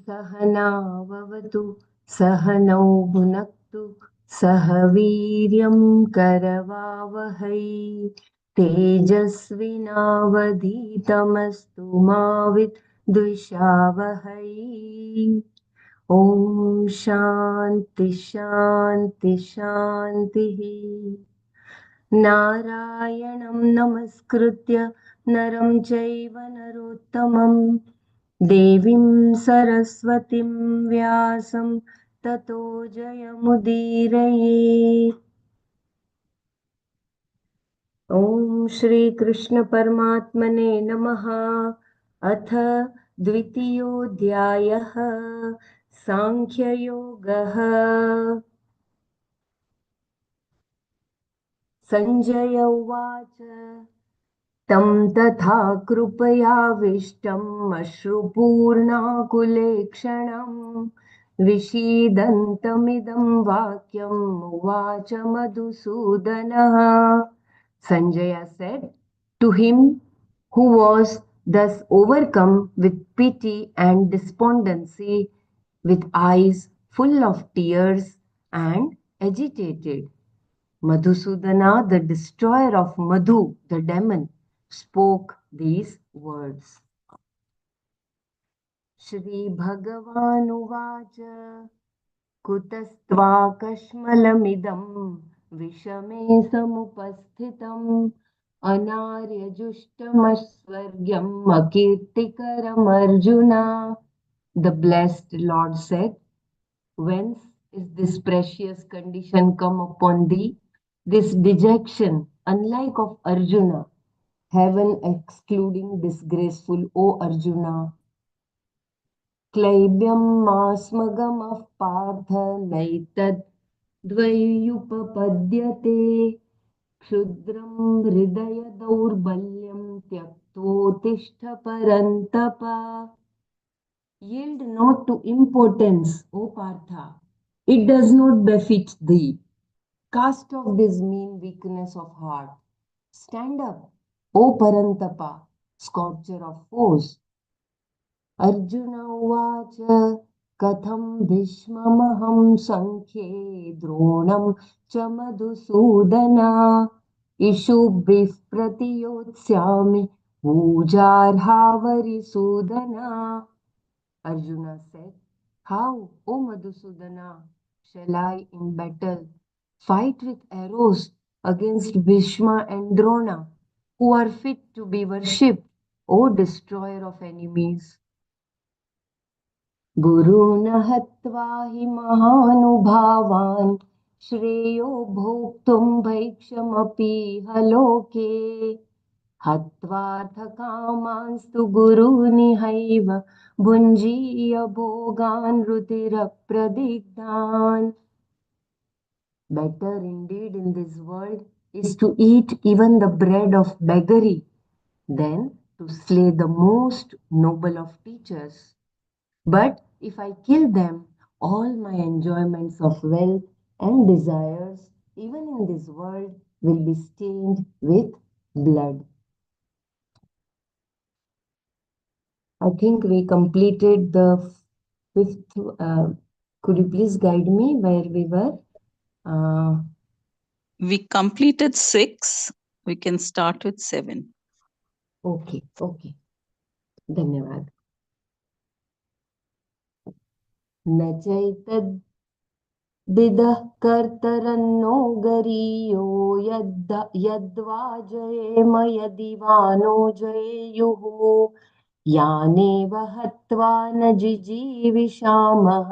सहना भवतु सहनौ भुनक्तु सह वीर्यं करवावहै तेजस्विनावधीतमस्तु मा विद्विषावहै। ॐ शान्ति शान्ति शान्तिः। नारायणं नमस्कृत्य नरं चैव नरोत्तमं देवीं सरस्वतीं व्यासं ततो जयमुदीरयेत्। ॐ श्रीकृष्णपरमात्मने नमः। अथ द्वितीयोऽध्यायः साङ्ख्ययोगः। सञ्जय उवाच तं तथा कृपयाविष्टम् अश्रुपूर्णाकुलेक्षणम् विषीदन्तमिदं वाक्यम् उवाच मधुसूदनः। Sanjaya said to him who was thus overcome with pity and despondency, with eyes full of tears and agitated. Madhusudana, the destroyer of Madhu, the demon, spoke these words. Shri Bhagavanuvāca कुतस्त्वाकश्मलमिदं विषमे समुपस्थितम् अनार्यजुष्टमस्वर्ग्यम् अकीर्तिकरमर्जुना. The blessed Lord said, whence is this precious condition come upon thee, this dejection, unlike of Arjuna, heaven excluding disgraceful, O Arjuna? क्लैब्यं मास्मगमः Partha नैतद्वयुपपद्यते क्षुद्रं हृदय दौर्बल्यं त्यक्तोत्तिष्ठ परन्तप. Yield not to impotence, O Partha. It does not befit thee. Cast off this mean weakness of heart. Stand up, O Parantapa, scorcher of foes. Arjun उवाच कथं भीष्ममहं संख्ये द्रोणं च Madhusudana इषुभिः प्रतियोत्स्यामि पूजार्हावरिसूदना. Arjuna said, how, O Madhusudana, shall I in battle fight with arrows against Bhishma and Drona, who are fit to be worshipped, O destroyer of enemies? गुरून् हत्वा हि महानुभावान् श्रेयो भोक्तुं भैक्षमपीह लोके हत्वार्थकामांस्तु गुरूनिहैव भुञ्जीय भोगान् रुधिरप्रदिग्धान्. Better indeed in this world is to eat even the bread of beggary than to slay the most noble of teachers. But if I kill them, all my enjoyments of wealth and desires, even in this world, will be stained with blood. I think we completed the fifth. Could you please guide me where we were? We completed 6. We can start with 7. Okay. धन्यवाद. न चैतद् विदः कर्तरन्नो गरीयो यद्वा जयेम यदि वा no जयेयुः यानेव हत्वा न जिजीविषामः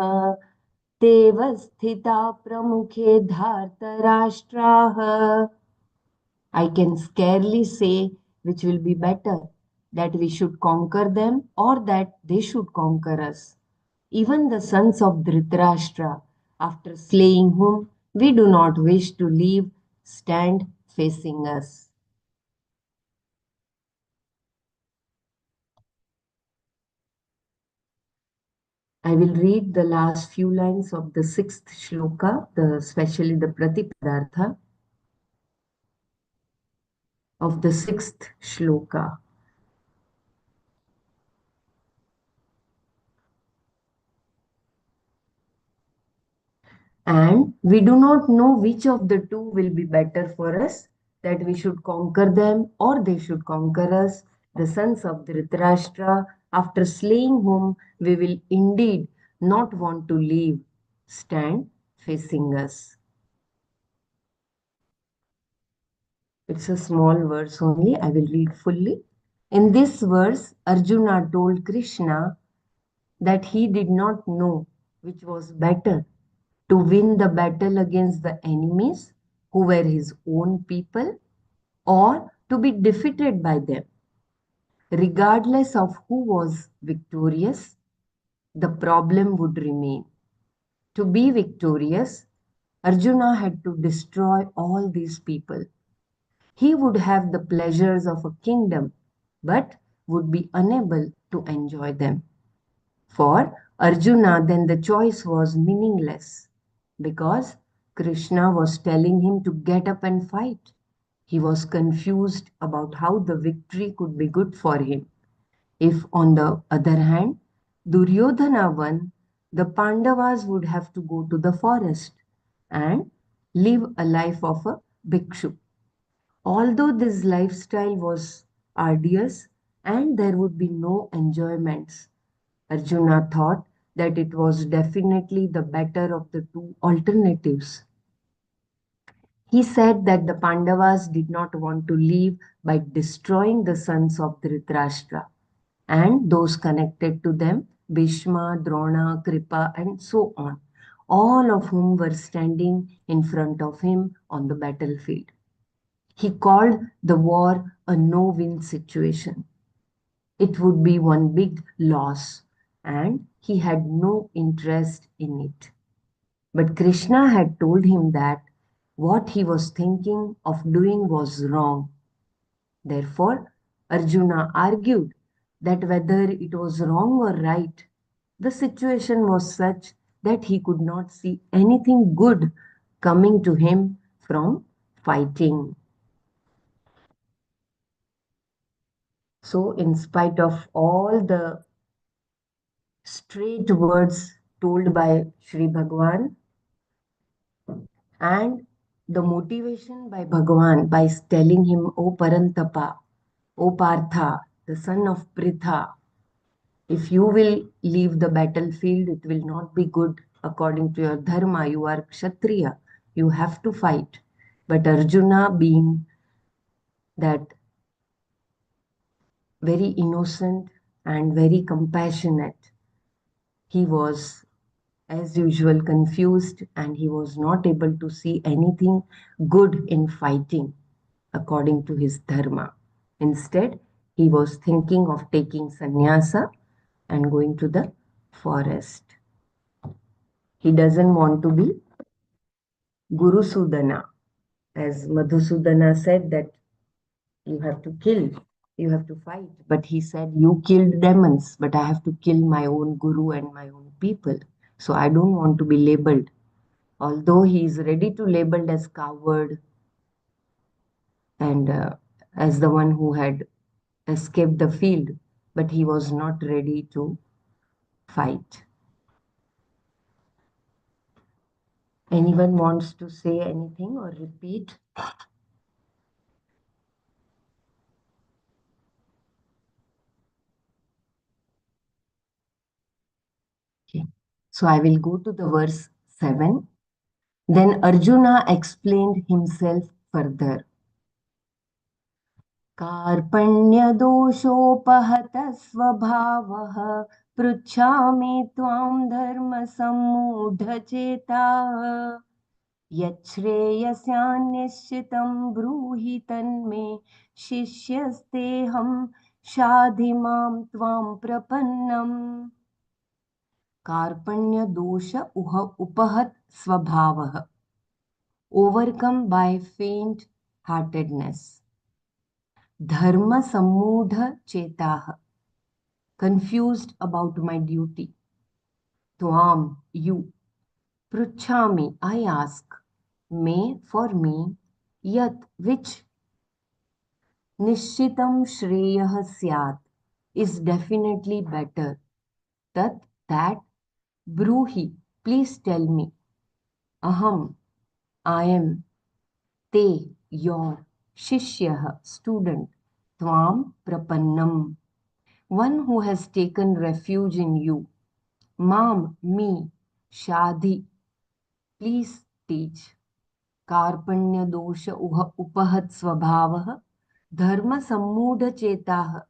तेव स्थिता प्रमुखे धार्तराष्ट्राः. I can scarcely say which will be better, that we should conquer them or that they should conquer us. Even the sons of Dhritarashtra, after slaying whom We do not wish to leave, stand facing us. I will read the last few lines of the sixth shloka, especially the Pratipadartha of the sixth shloka. And we do not know which of the two will be better for us, that we should conquer them or they should conquer us, the sons of Dhritarashtra, after slaying whom we will indeed not want to leave, stand facing us. It's a small verse only. I will read fully. In this verse, Arjuna told Krishna that he did not know which was better, to win the battle against the enemies who were his own people, or to be defeated by them. Regardless of who was victorious, the problem would remain. To be victorious, Arjuna had to destroy all these people. He would have the pleasures of a kingdom, but would be unable to enjoy them. For Arjuna, then the choice was meaningless because Krishna was telling him to get up and fight. He was confused about how the victory could be good for him. If, on the other hand, Duryodhana won, the Pandavas would have to go to the forest and live a life of a bhikshu. Although this lifestyle was arduous and there would be no enjoyments, Arjuna thought that it was definitely the better of the two alternatives. He said that the Pandavas did not want to leave by destroying the sons of Dhritarashtra and those connected to them, Bhishma, Drona, Kripa, and so on, all of whom were standing in front of him on the battlefield. He called the war a no-win situation. It would be one big loss, and he had no interest in it. But Krishna had told him that what he was thinking of doing was wrong. Therefore, Arjuna argued that whether it was wrong or right, the situation was such that he could not see anything good coming to him from fighting. So, in spite of all the straight words told by Sri Bhagwan and the motivation by Bhagwan by telling him, O Parantapa, O Partha, the son of Pritha, if you will leave the battlefield, it will not be good according to your dharma. You are Kshatriya, you have to fight. But Arjuna, being that very innocent and very compassionate, he was as usual confused and he was not able to see anything good in fighting according to his dharma. Instead, he was thinking of taking sannyasa and going to the forest. He doesn't want to be Guru Sudana. As Madhusudana said that you have to kill, you have to fight. But he said, you killed demons, but I have to kill my own Guru and my own people. So I don't want to be labeled. Although he is ready to labeled as coward and as the one who had escaped the field, but he was not ready to fight. Anyone wants to say anything or repeat? Okay. So I will go to the verse 7. Then Arjuna explained himself further. कार्पण्यदोषोपहतः स्वभावः पृच्छामि त्वां धर्मसम्मूढचेताः यच्छ्रेयस्यान्निश्चितं ब्रूहि तन्मे शिष्यस्तेऽहं शाधि मां त्वां प्रपन्नम् कार्पण्यदोष उपहत स्वभावः overcome by faint heartedness. Dharma sammudha chetaha, confused about my duty. Tvam, you. Pruchhami, I ask. Me, for me. Yat, which. Nishchitam shreyah syat, is definitely better. Tat, that. Bruhi, please tell me. Aham, I am. Te, your. Shishyah, student. Tvam, prapannam, one who has taken refuge in you. Mam, me. Shadhi, please teach. Karpanya dosha upahat swabhavah. Dharma sammudha chetah.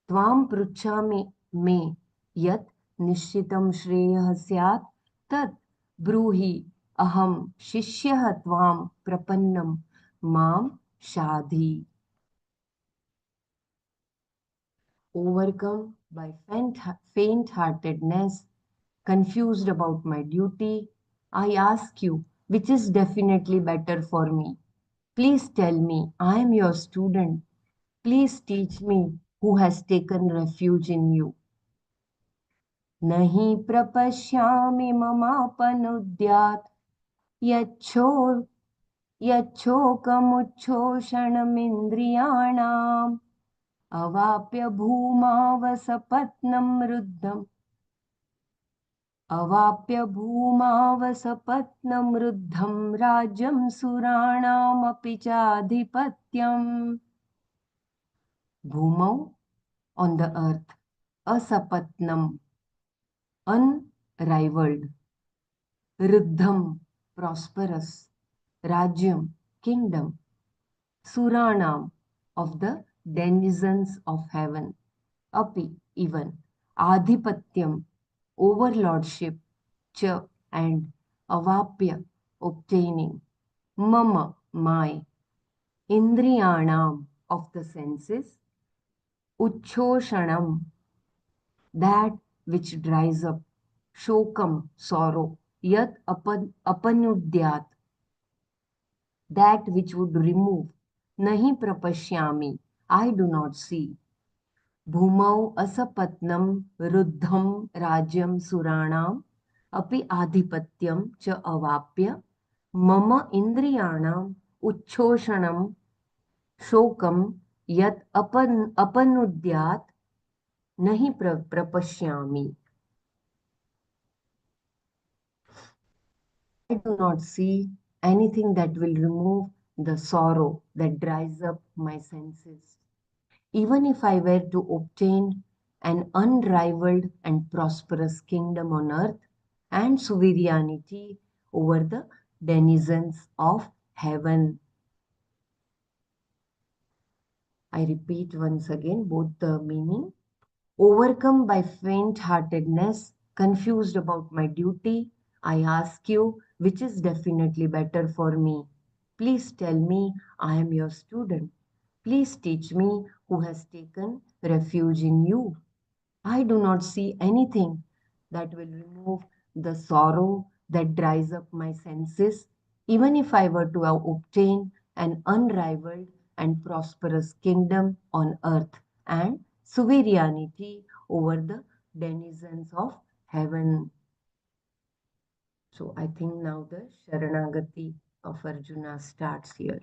Tvam pruchhami me. Yat nishitam shreyah syat. Tat bruhi aham shishyah tvam prapannam. Mam shadhi. Overcome by faint heartedness, confused about my duty, I ask you, which is definitely better for me. Please tell me, I am your student. Please teach me who has taken refuge in you. Nahi prapashyami mamapanudyat yachor yachokam अवाप्य भूमावसपत्नं रुद्धम् अवाप्य भूमावसपत्नं रुद्धं राज्यं सुराणामपि चाधिपत्यम् भूमौ on the earth asapatnam unrivaled ruddham prosperous rajyam kingdom suranam of the denizens of heaven api even adhipatyam overlordship cha and avapya obtaining mama my indriyanam of the senses uchoshanam that which dries up shokam sorrow yat apanudyat that which would remove nahi prapashyami I do not see भूमौ असपत्नं रुद्धं राज्यं सुराणाम् अपि आधिपत्यं च अवाप्य मम इन्द्रियाणाम् उच्छोषणं शोकं यत् अपनुद्यात् न हि प्रपश्यामि. I do not see anything that will remove the sorrow that dries up my senses. Even if I were to obtain an unrivaled and prosperous kingdom on earth and sovereignty over the denizens of heaven. I repeat once again both the meaning. Overcome by faint heartedness, confused about my duty, I ask you which is definitely better for me. Please tell me I am your student. Please teach me who has taken refuge in you. I do not see anything that will remove the sorrow that dries up my senses, even if I were to obtain an unrivaled and prosperous kingdom on earth and sovereignty over the denizens of heaven. So I think now the Sharanagati of Arjuna starts here.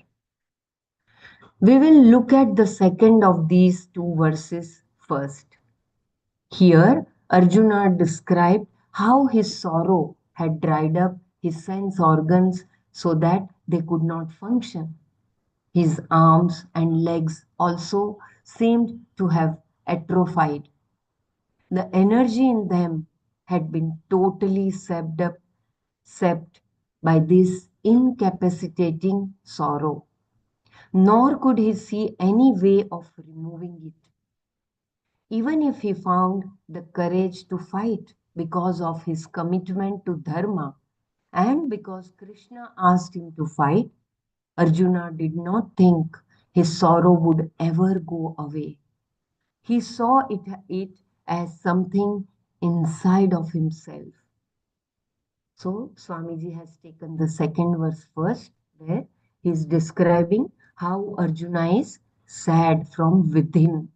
We will look at the second of these two verses first. Here, Arjuna described how his sorrow had dried up his sense organs so that they could not function. His arms and legs also seemed to have atrophied. The energy in them had been totally sapped by this incapacitating sorrow, nor could he see any way of removing it. Even if he found the courage to fight because of his commitment to Dharma and because Krishna asked him to fight, Arjuna did not think his sorrow would ever go away. He saw it as something inside of himself. So, Swamiji has taken the second verse first. where he's describing how Arjuna is sad from within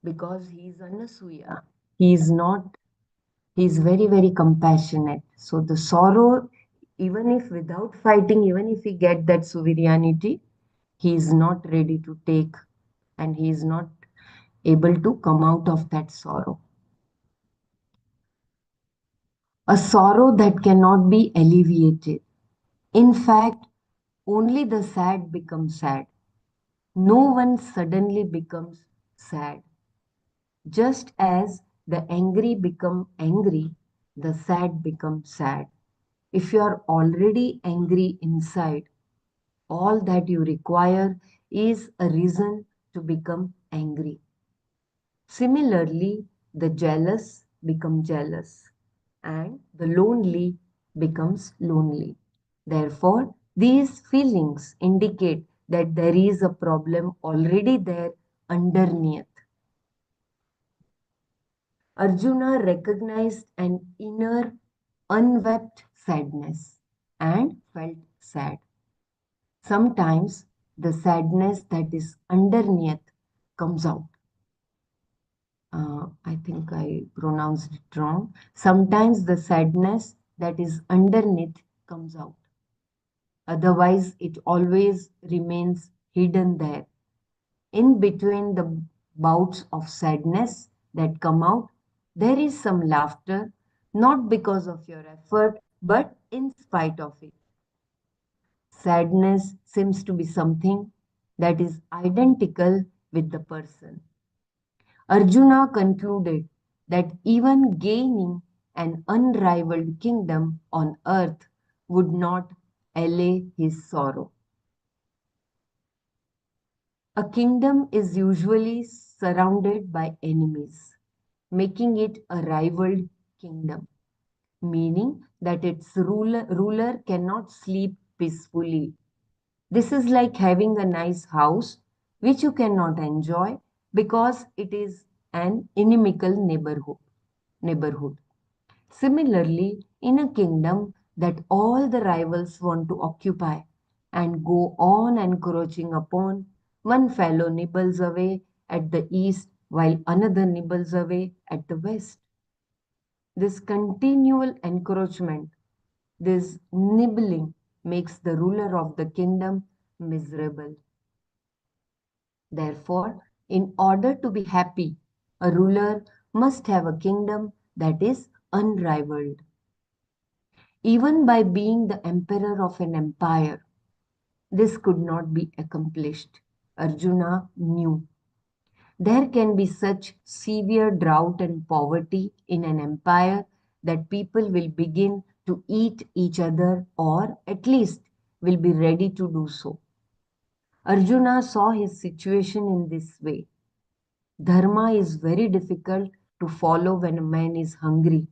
because he is Anasuya. He is not, he is very, very compassionate. So the sorrow, even if without fighting, even if he get that sovereignty, he is not ready to take and he is not able to come out of that sorrow. A sorrow that cannot be alleviated. In fact, only the sad become sad. No one suddenly becomes sad. Just as the angry become angry, the sad become sad. If you are already angry inside, all that you require is a reason to become angry. Similarly, the jealous become jealous and the lonely becomes lonely. Therefore, these feelings indicate that there is a problem already there underneath. Arjuna recognized an inner unwept sadness and felt sad. Sometimes the sadness that is underneath comes out. I think I pronounced it wrong. Sometimes the sadness that is underneath comes out. Otherwise, it always remains hidden there. In between the bouts of sadness that come out, there is some laughter, not because of your effort, but in spite of it. Sadness seems to be something that is identical with the person. Arjuna concluded that even gaining an unrivaled kingdom on earth would not allay his sorrow. A kingdom is usually surrounded by enemies, making it a rivaled kingdom, meaning that its ruler cannot sleep peacefully. This is like having a nice house which you cannot enjoy because it is an inimical neighborhood. Similarly, in a kingdom that all the rivals want to occupy and go on encroaching upon, one fellow nibbles away at the east while another nibbles away at the west. This continual encroachment, this nibbling, makes the ruler of the kingdom miserable. Therefore, in order to be happy, a ruler must have a kingdom that is unrivaled. Even by being the emperor of an empire, this could not be accomplished. Arjuna knew. There can be such severe drought and poverty in an empire that people will begin to eat each other or at least will be ready to do so. Arjuna saw his situation in this way. Dharma is very difficult to follow when a man is hungry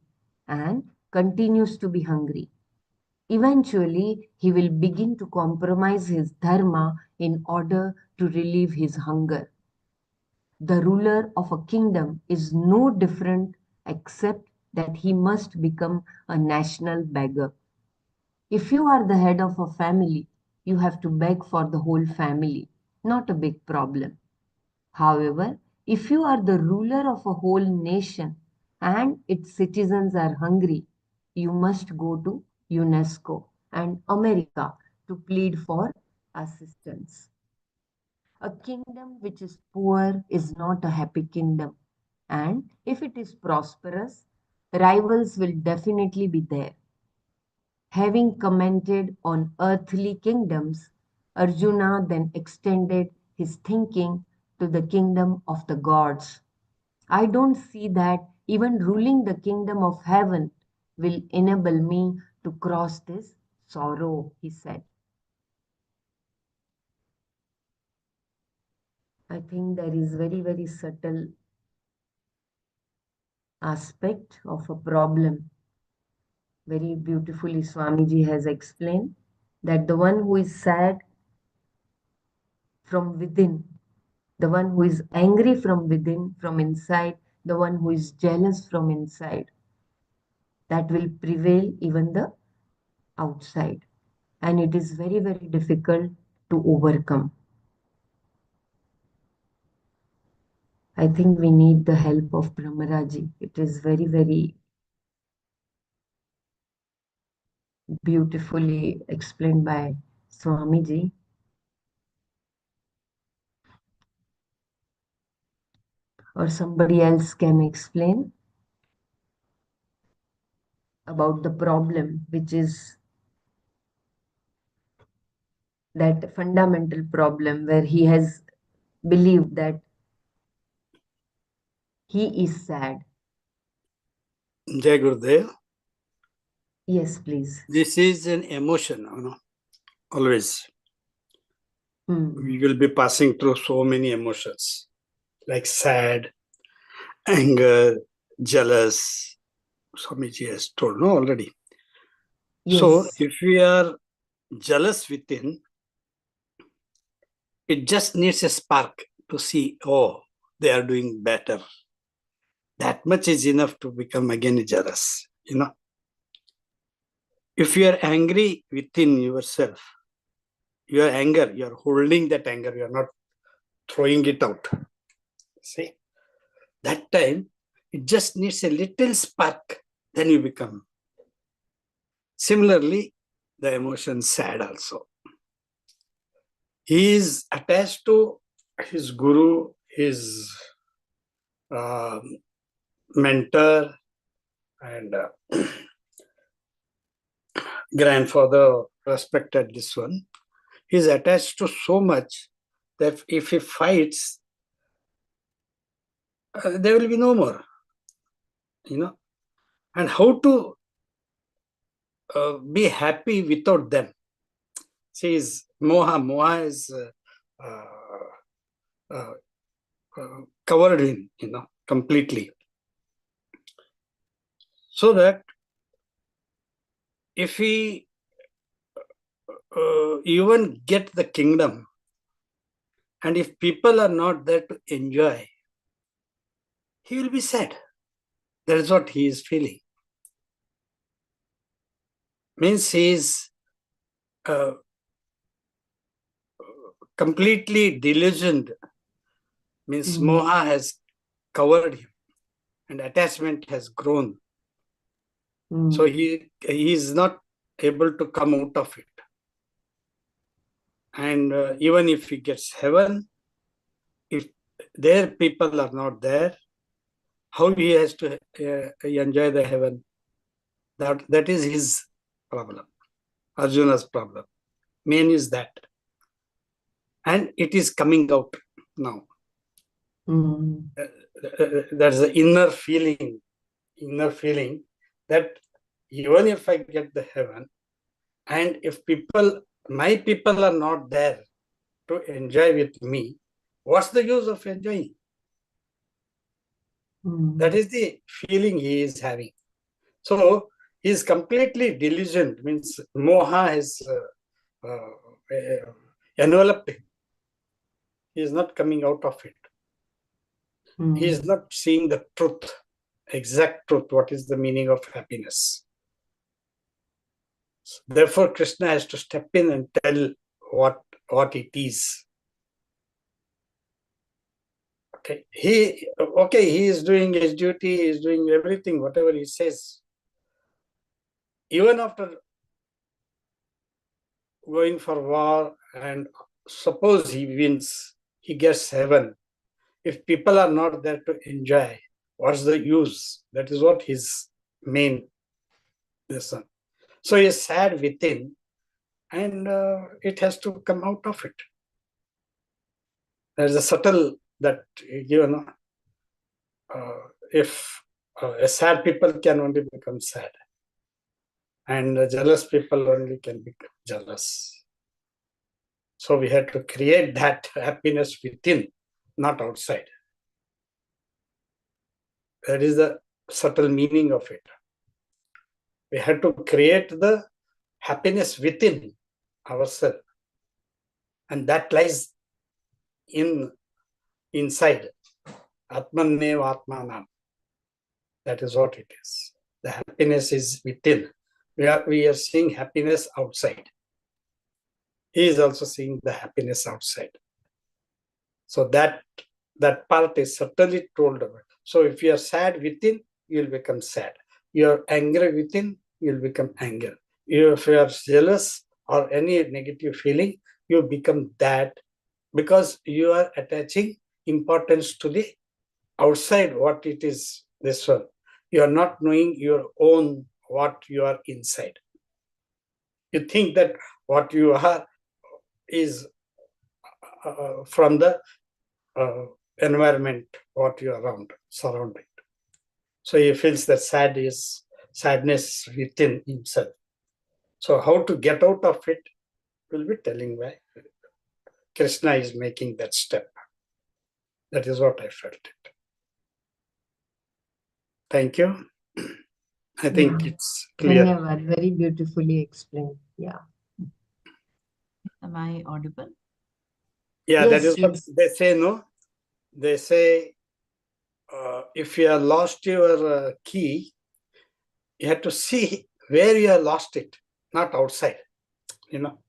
and continues to be hungry. Eventually, he will begin to compromise his dharma in order to relieve his hunger. The ruler of a kingdom is no different except that he must become a national beggar. If you are the head of a family, you have to beg for the whole family, not a big problem. However, if you are the ruler of a whole nation and its citizens are hungry, you must go to UNESCO and America to plead for assistance. A kingdom which is poor is not a happy kingdom, and if it is prosperous, rivals will definitely be there. Having commented on earthly kingdoms, Arjuna then extended his thinking to the kingdom of the gods. I don't see that even ruling the kingdom of heaven will enable me to cross this sorrow, he said. I think there is very, very subtle aspect of a problem. Very beautifully, Swamiji has explained that the one who is sad from within, the one who is angry from within, from inside, the one who is jealous from inside, that will prevail even the outside. and it is very, very difficult to overcome. I think we need the help of Brahmaraji. It is very, very beautifully explained by Swamiji. Or somebody else can explain about the problem, which is that fundamental problem where he has believed that he is sad. Jai Gurudev. Yes, please. This is an emotion, always. We will be passing through so many emotions, like sad, anger, jealous. Swamiji has told, no, already. Yes. So, if we are jealous within, it just needs a spark to see, oh, they are doing better. That much is enough to become again jealous, If you are angry within yourself, your anger, you are holding that anger, you are not throwing it out. See, that time, it just needs a little spark, then you become. Similarly, the emotion sad also. He is attached to his guru, his mentor, and grandfather, respected this one. He is attached to so much that if he fights, there will be no more, And how to be happy without them? See, is moha. Moha is covered in, completely. So that if we even get the kingdom, and if people are not there to enjoy, he will be sad. That is what he is feeling. Means he is completely delusioned. Means moha has covered him and attachment has grown. So he is not able to come out of it. And even if he gets heaven, if their people are not there, how he has to enjoy the heaven? That is his problem, Arjuna's problem. Main is that. And it is coming out now. That's the inner feeling that even if I get the heaven, and if my people are not there to enjoy with me, what's the use of enjoying? That is the feeling he is having. So he is completely delusioned, means moha has enveloped him. He is not coming out of it. He is not seeing the truth, exact truth, what is the meaning of happiness. Therefore, Krishna has to step in and tell what it is. He is doing his duty, he is doing everything, whatever he says. Even after going for war, and suppose he wins, he gets heaven. If people are not there to enjoy, what's the use? That is what his main lesson. So he is sad within, and it has to come out of it. There's a subtle that, if sad people can only become sad, and jealous people only can become jealous. So we had to create that happiness within, not outside. That is the subtle meaning of it. We had to create the happiness within ourselves, and that lies inside. Atmanev Atmanam. That is what it is. The happiness is within. We are seeing happiness outside. he is also seeing the happiness outside. So that part is certainly told about. So if you are sad within, you will become sad. You are angry within, you will become angry. If you are jealous or any negative feeling, you become that, because you are attaching importance to the outside, what it is, this one. You are not knowing your own, what you are inside. You think that what you are is from the environment, what you are around, surrounding. So he feels that sadness within himself. So how to get out of it, will be telling why Krishna is making that step. That is what I felt it. Thank you. I think it's clear. Dhanyavad, very beautifully explained. Yeah. Am I audible? Yeah, that Yes, is what yes. they say, no? They say, if you have lost your key, you have to see where you have lost it, not outside, you know.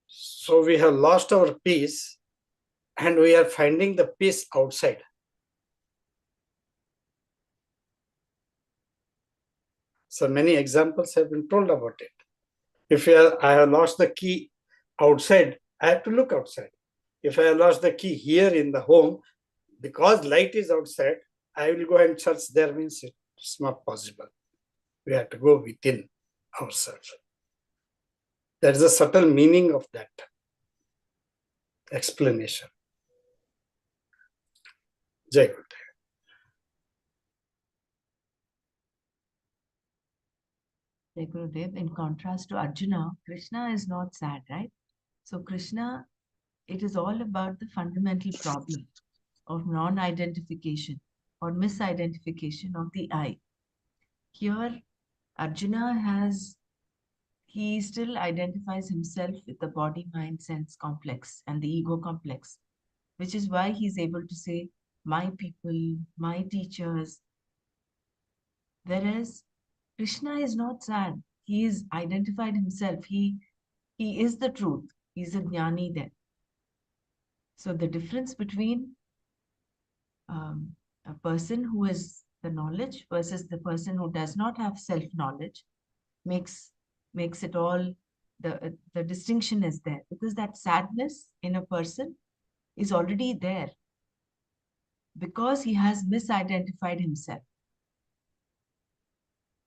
So we have lost our peace and we are finding the peace outside. So many examples have been told about it. If I have lost the key outside, I have to look outside. If I have lost the key here in the home, because light is outside, I will go and search there, means it's not possible. We have to go within ourselves. There is a subtle meaning of that explanation. Jai Guru. Jai Gurudev, in contrast to Arjuna, Krishna is not sad, right? So Krishna, it is all about the fundamental problem of non-identification or misidentification of the I. Here, Arjuna he still identifies himself with the body, mind, sense complex and the ego complex, which is why he's able to say, my people, my teachers. Whereas Krishna is not sad. He is identified himself. He is the truth. He's a jnani then. So the difference between a person who is the knowledge versus the person who does not have self-knowledge makes it all, the distinction is there, because that sadness in a person is already there because he has misidentified himself.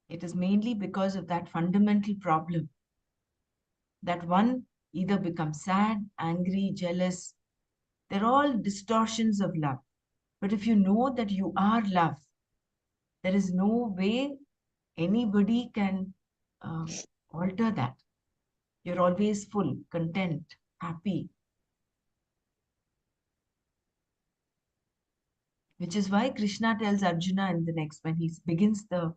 It is mainly because of that fundamental problem that one either becomes sad, angry, jealous. They're all distortions of love. But if you know that you are love, there is no way anybody can alter that. You're always full, content, happy. Which is why Krishna tells Arjuna in the next, when he uh,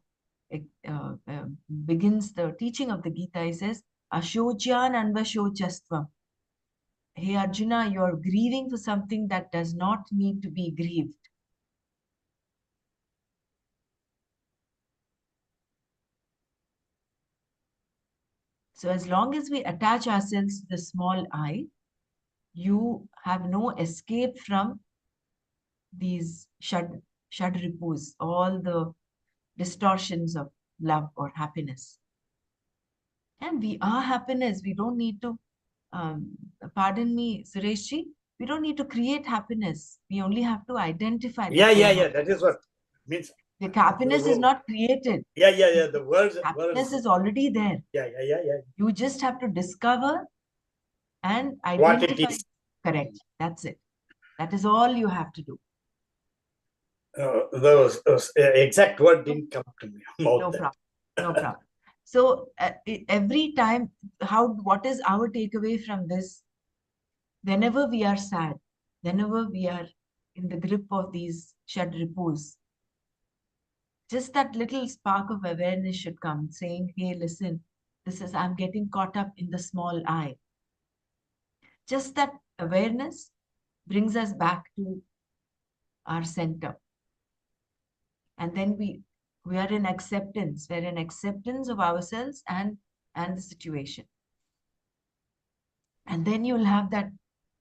uh, begins the teaching of the Gita, he says, Ashocyan anvashocastvam. Hey Arjuna, you're grieving for something that does not need to be grieved. So as long as we attach ourselves to the small I, you have no escape from these shad ripus, all the distortions of love or happiness. And we are happiness. We don't need to, pardon me, Sureshji, we don't need to create happiness. We only have to identify that. Yeah. That is what means. The happiness is not created. Yeah. The words. Happiness is already there. Yeah. You just have to discover and What it identify. is. Correct. That's it. That is all you have to do. Those exact word didn't come to me. No problem. No problem. So every time, what is our takeaway from this? Whenever we are sad, whenever we are in the grip of these shad ripus, just that little spark of awareness should come, saying, hey, listen, I'm getting caught up in the small I. Just that awareness brings us back to our center. And then we are in acceptance. We're in acceptance of ourselves and the situation. And then you'll have that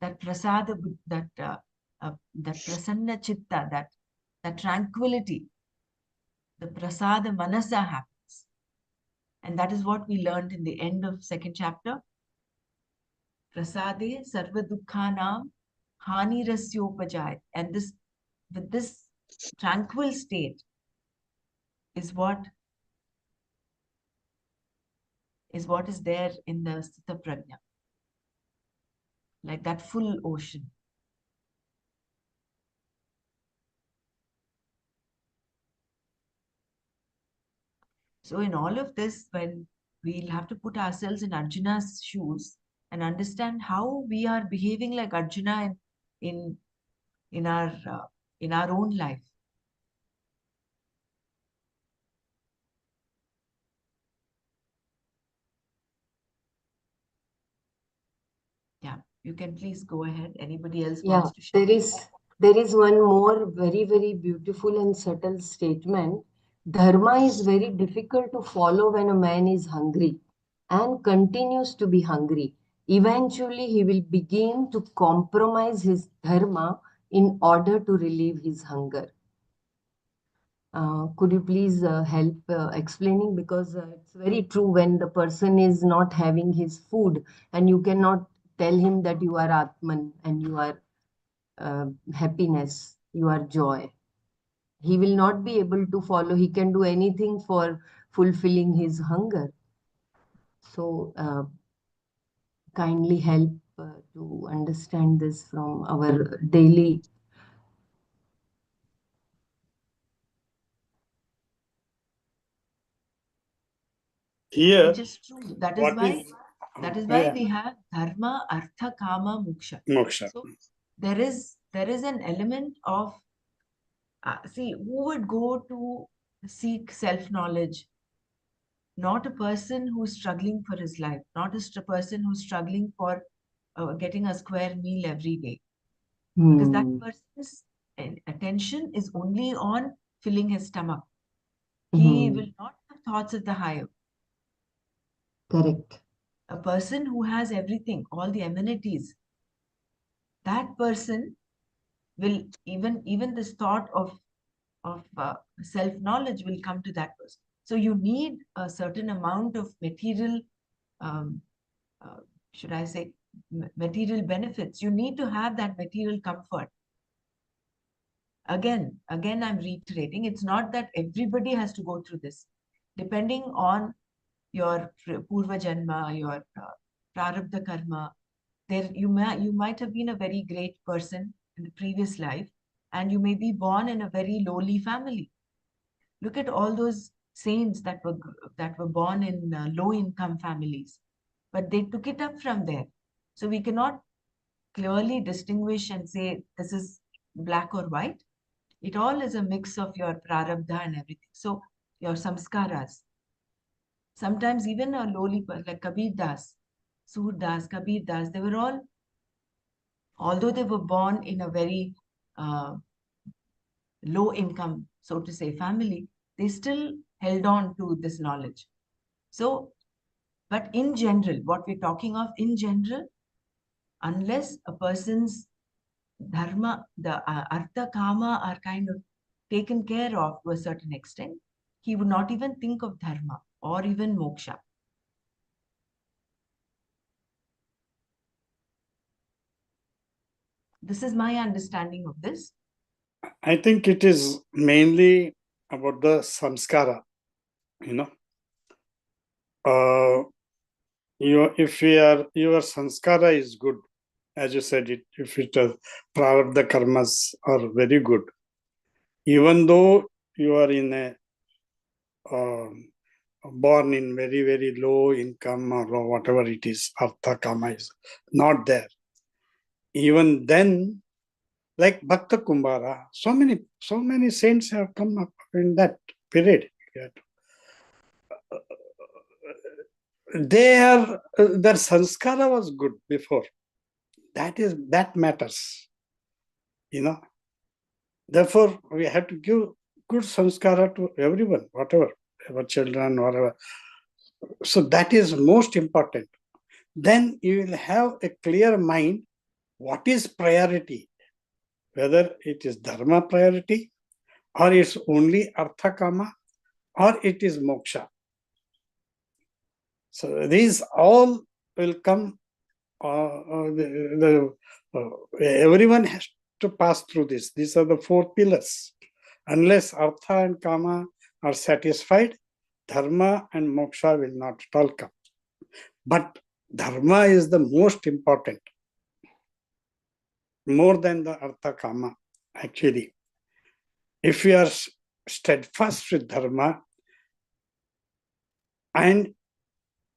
prasada, that prasanna chitta, that tranquility, the prasada manasa happens. And that is what we learned in the end of second chapter. Prasade sarva dukkhanam hani rasyopajay. And with this tranquil state is what is there in the Sthita Prajna, like that full ocean. So in all of this, when we'll have to put ourselves in Arjuna's shoes and understand how we are behaving like Arjuna in in our own life. Yeah, you can please go ahead. Anybody else Yeah, wants to share? there is one more very, very beautiful and subtle statement. Dharma is very difficult to follow when a man is hungry and continues to be hungry. Eventually, he will begin to compromise his dharma in order to relieve his hunger. Could you please help explaining? Because it's very true when the person is not having his food and you cannot tell him that you are Atman and you are happiness, your joy. He will not be able to follow. He can do anything for fulfilling his hunger. So, kindly help to understand this from our daily. Here, Which is true. That is why we have dharma, artha, kama, moksha. Moksha. So there is an element of see, who would go to seek self-knowledge? Not a person who's struggling for his life, not a person who's struggling for getting a square meal every day. Because that person's attention is only on filling his stomach. He will not have thoughts of the higher. Correct. A person who has everything, all the amenities, that person will even this thought of self-knowledge will come to that person. So you need a certain amount of material, um, should I say, material benefits. You need to have that material comfort. Again, I'm reiterating, it's not that everybody has to go through this. Depending on your purva janma, your prarabdha karma, there you might have been a very great person in the previous life, and you may be born in a very lowly family. Look at all those saints that were born in low income families, but they took it up from there. So we cannot clearly distinguish and say this is black or white. It all is a mix of your prarabdha and everything. So your samskaras. Sometimes even a lowly person like Kabir Das, Sur Das, Kabir Das, they were all, although they were born in a very low income, so to say, family, they still held on to this knowledge. So, but in general, what we're talking of in general, unless a person's dharma, the artha, kama are kind of taken care of to a certain extent, he would not even think of dharma or even moksha. This is my understanding of this. I think it is mainly about the samskara, you know. If your sanskara is good, as you said, if it is prarabdha karmas are very good, even though you are in a born in very, very low income or whatever it is, artha kama is not there. Even then, like Bhakta Kumbara, so many saints have come up in that period. Their sanskara was good before. That matters, you know. Therefore, we have to give good sanskara to everyone, whatever, our children, whatever. So that is most important. then you will have a clear mind what is priority, whether it is dharma priority, or it's only artha kama, or it is moksha. So these all will come. Everyone has to pass through this. These are the four pillars. Unless artha and kama are satisfied, dharma and moksha will not at all come. But dharma is the most important, more than the artha kama, actually. If we are steadfast with dharma, and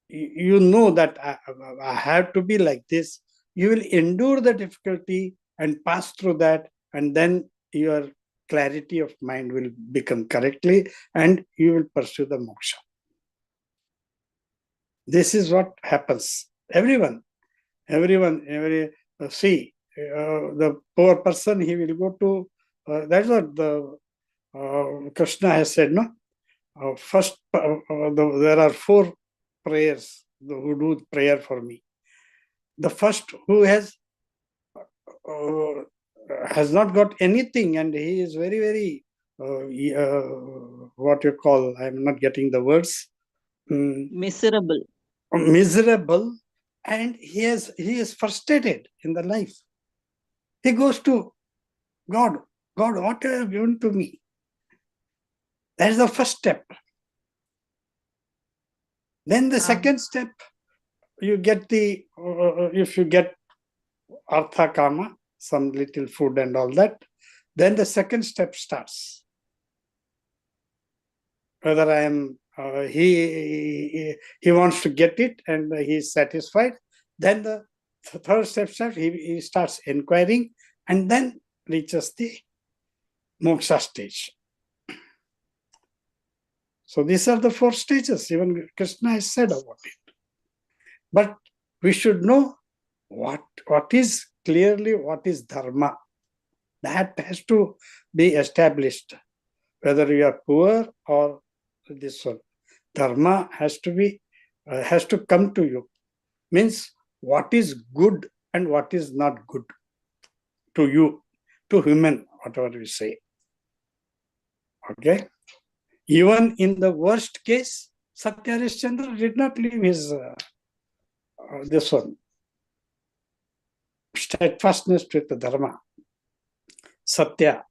you know that I have to be like this, you will endure the difficulty and pass through that, and then your clarity of mind will become correctly, and you will pursue the moksha. This is what happens. Every see, the poor person, he will go to, that's what the Krishna has said, no? First, there are four prayers who do prayer for me. The first, who has not got anything, and he is very what you call, I'm not getting the words, Miserable. miserable, and he is frustrated in the life. He goes to God, what have you given to me? That is the first step. Then the second step, you get if you get artha kama, some little food and all that, then the second step starts. Whether I am, he wants to get it and he is satisfied. Then the third step starts, he starts inquiring, and then reaches the moksha stage. So these are the four stages. Even Krishna has said about it. But we should know what is clearly what is dharma. That has to be established. Whether you are poor or this one, dharma has to come to you. Means what is good and what is not good to you, to human, whatever we say. Okay. Even in the worst case, Satya Harishchandra did not leave his this one steadfastness with the dharma, Satya.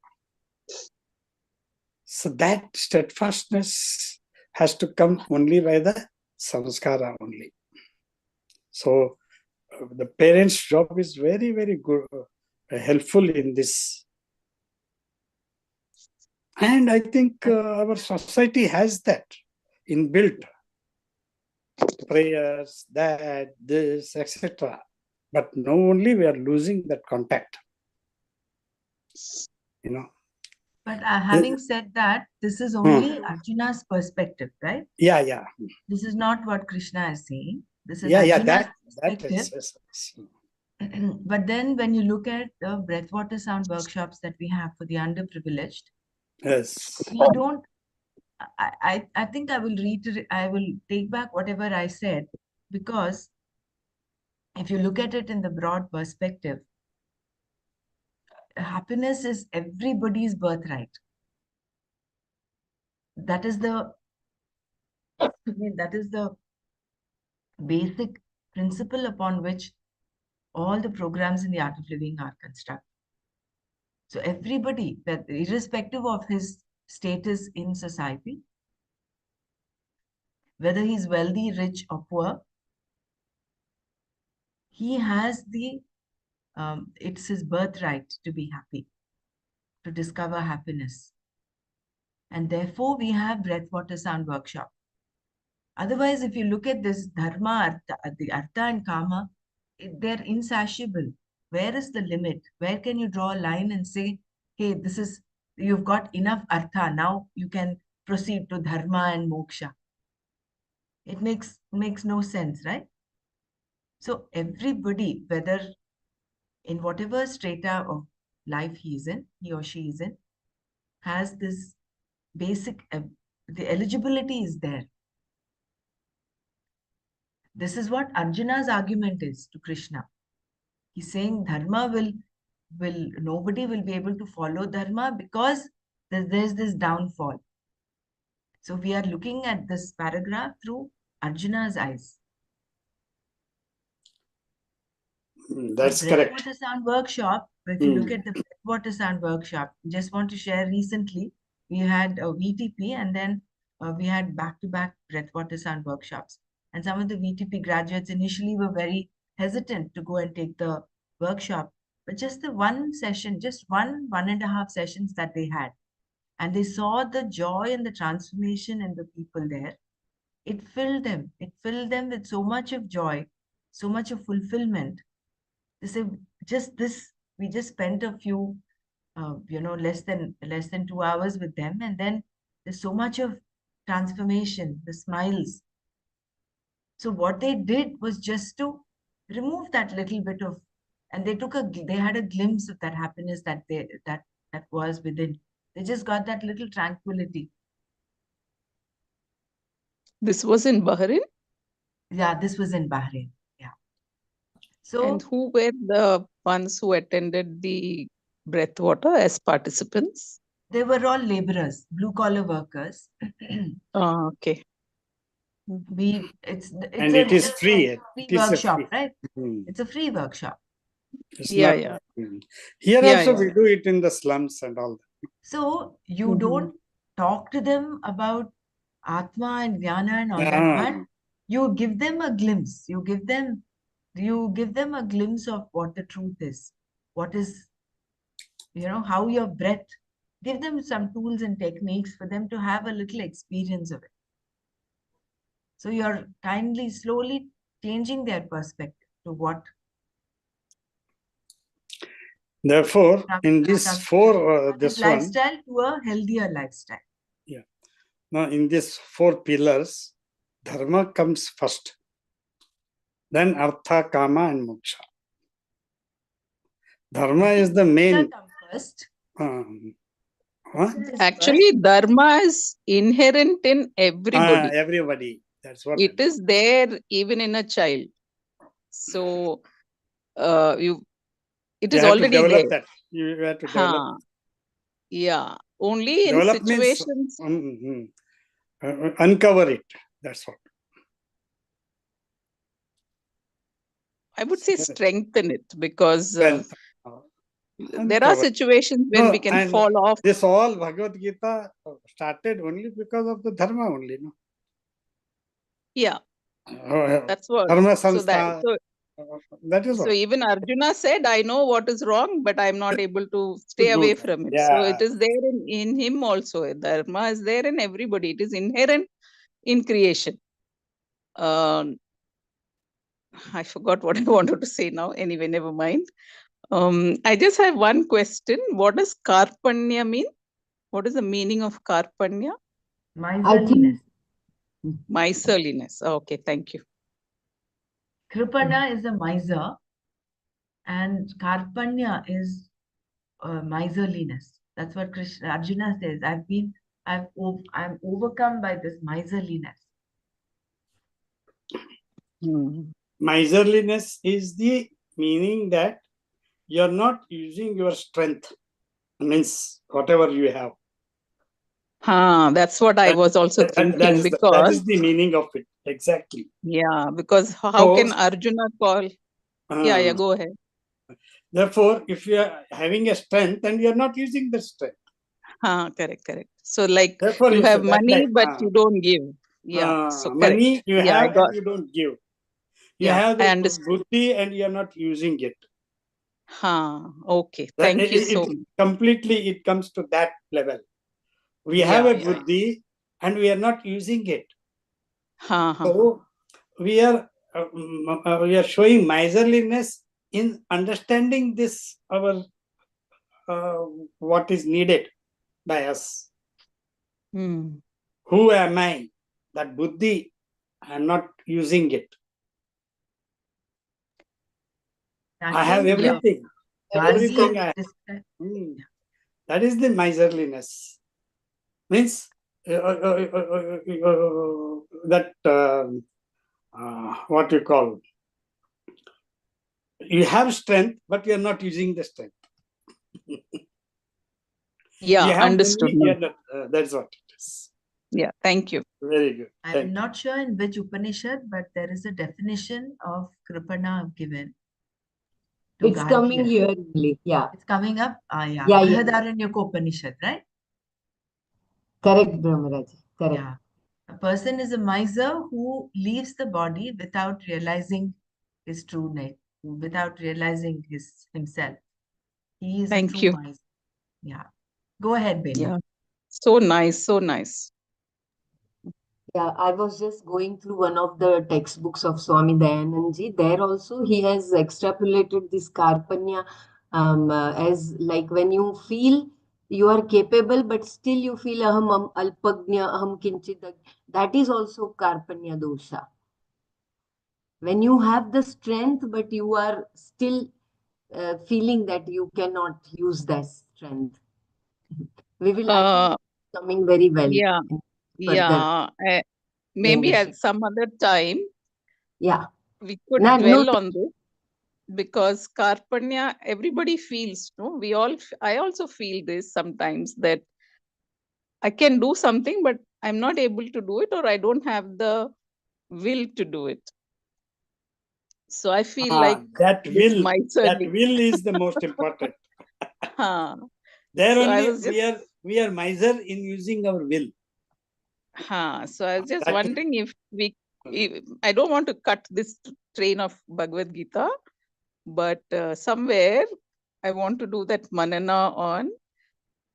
So that steadfastness has to come only by the samskara only. So the parents' job is very good, helpful in this. And I think our society has that inbuilt. Prayers, that, this, etc. But now only we are losing that contact. You know. But having said that, this is only Arjuna's perspective, right? Yeah. This is not what Krishna is saying. This is Arjuna's perspective. that is. But then when you look at the breathwater sound workshops that we have for the underprivileged, yes, we don't, I think I will reiterate, I will take back whatever I said, because if you look at it in the broad perspective, happiness is everybody's birthright. That is the basic principle upon which all the programs in the art of living are constructed. So everybody, irrespective of his status in society, whether he's wealthy, rich, or poor, he has it's his birthright to be happy, to discover happiness. And therefore, we have breathwater sound workshop. Otherwise, if you look at this dharma, the artha and kama, they're insatiable. Where is the limit? Where can you draw a line and say, hey, you've got enough artha, now you can proceed to dharma and moksha? It makes no sense, right? So everybody, whether in whatever strata of life he or she is in, has this basic, the eligibility is there. this is what Arjuna's argument is to Krishna. He's saying dharma will nobody will be able to follow dharma because there's this downfall. So we are looking at this paragraph through Arjuna's eyes. That's correct. Breathwater Sound Workshop, if you look at the Breathwater Sound Workshop, just want to share recently, we had a VTP and then we had back-to-back Breathwater Sound workshops. And some of the VTP graduates initially were very hesitant to go and take the workshop. But just the one session, just 1.5 sessions that they had, and they saw the joy and the transformation in the people there, it filled them. It filled them with so much of joy, so much of fulfillment. They say, just this, we just spent a few, less than 2 hours with them, and then there's so much of transformation, the smiles. So what they did was just to remove that little bit of, and they had a glimpse of that happiness that was within. They just got that little tranquility. This was in Bahrain? Yeah, this was in Bahrain. Yeah. So, and who were the ones who attended the breathwater as participants? They were all laborers, blue collar workers. Okay. It is free. Free workshop, free. right? It's a free workshop. It's yeah. Here also we do it in the slums and all. So you don't talk to them about Atma and Jnana and all that, but you give them a glimpse. You give them a glimpse of what the truth is. What is, how your breath. Give them some tools and techniques for them to have a little experience of it. So you're kindly, slowly changing their perspective to what. Therefore, in this lifestyle to a healthier lifestyle. Yeah. Now, in these 4 pillars, dharma comes first. Then artha, kama, and moksha. Dharma is the main. First. Actually, dharma is inherent in everybody. Everybody. That's what it is there even in a child. So it is already there. That. You have to develop. Yeah. Only in situations. Uncover it. That's what. I would say strengthen it, because there are situations when we can fall off. This all Bhagavad Gita started only because of the dharma only, no? Yeah. That's what. Dharma samstha. That is so even Arjuna said, I know what is wrong, but I'm not able to stay away from it. Yeah. So it is there in him also. Dharma is there in everybody. It is inherent in creation. I forgot what I wanted to say now. Anyway, never mind. I just have one question. What does karpanya mean? What is the meaning of karpanya? Miserliness. Miserliness. Okay, thank you. Kripana is a miser, and karpanya is miserliness. That's what Arjuna says. I'm overcome by this miserliness. Miserliness is the meaning that you're not using your strength. Means whatever you have. That's what I was also thinking. That is the meaning of it. Exactly. Yeah, because how can Arjuna call? Yeah, go ahead. Therefore, if you are having a strength and you are not using the strength. Correct. So like therefore, you have money, but you don't give. Yeah. So money you have and you don't give. You have the buddhi and you are not using it. Okay. Thank you so much. Completely, it comes to that level. We have a buddhi and we are not using it. So we are showing miserliness in understanding this, our what is needed by us. Who am I? That buddhi, I am not using it. I have everything. Everything I have. That is the miserliness. Means that what you call, you have strength, but you are not using the strength. Yeah, you have understood. money, you are not, that's what it is. Yeah, thank you. Very good. I'm not sure in which Upanishad, but there is a definition of Kripana given. It's coming here only. Yeah. It's coming up. Yeah. Yeah, yeah. Brihadaranyaka Upanishad, right? Correct, Brahmaraj. Correct. Yeah. A person is a miser who leaves the body without realizing his true nature, without realizing himself. He is Thank a true you. miser. Yeah. Go ahead, Benu. Yeah. So nice, so nice. Yeah, I was just going through one of the textbooks of Swami Dayanandji. There also he has extrapolated this Karpanya as like when you feel you are capable, but still you feel aham alpagnya, aham kinchit. That is also Karpanya dosha. When you have the strength, but you are still feeling that you cannot use that strength. We will, I think, coming very well. Yeah, Further. yeah. Maybe Generation. at some other time, Yeah. we could No, dwell on this, because Karpanya, everybody feels, no? I also feel this sometimes, that I can do something, but I'm not able to do it, or I don't have the will to do it. So I feel like that miserly. will is the most important. There So only we are miser in using our will. So I was just wondering if I don't want to cut this train of Bhagavad Gita, but somewhere I want to do that manana on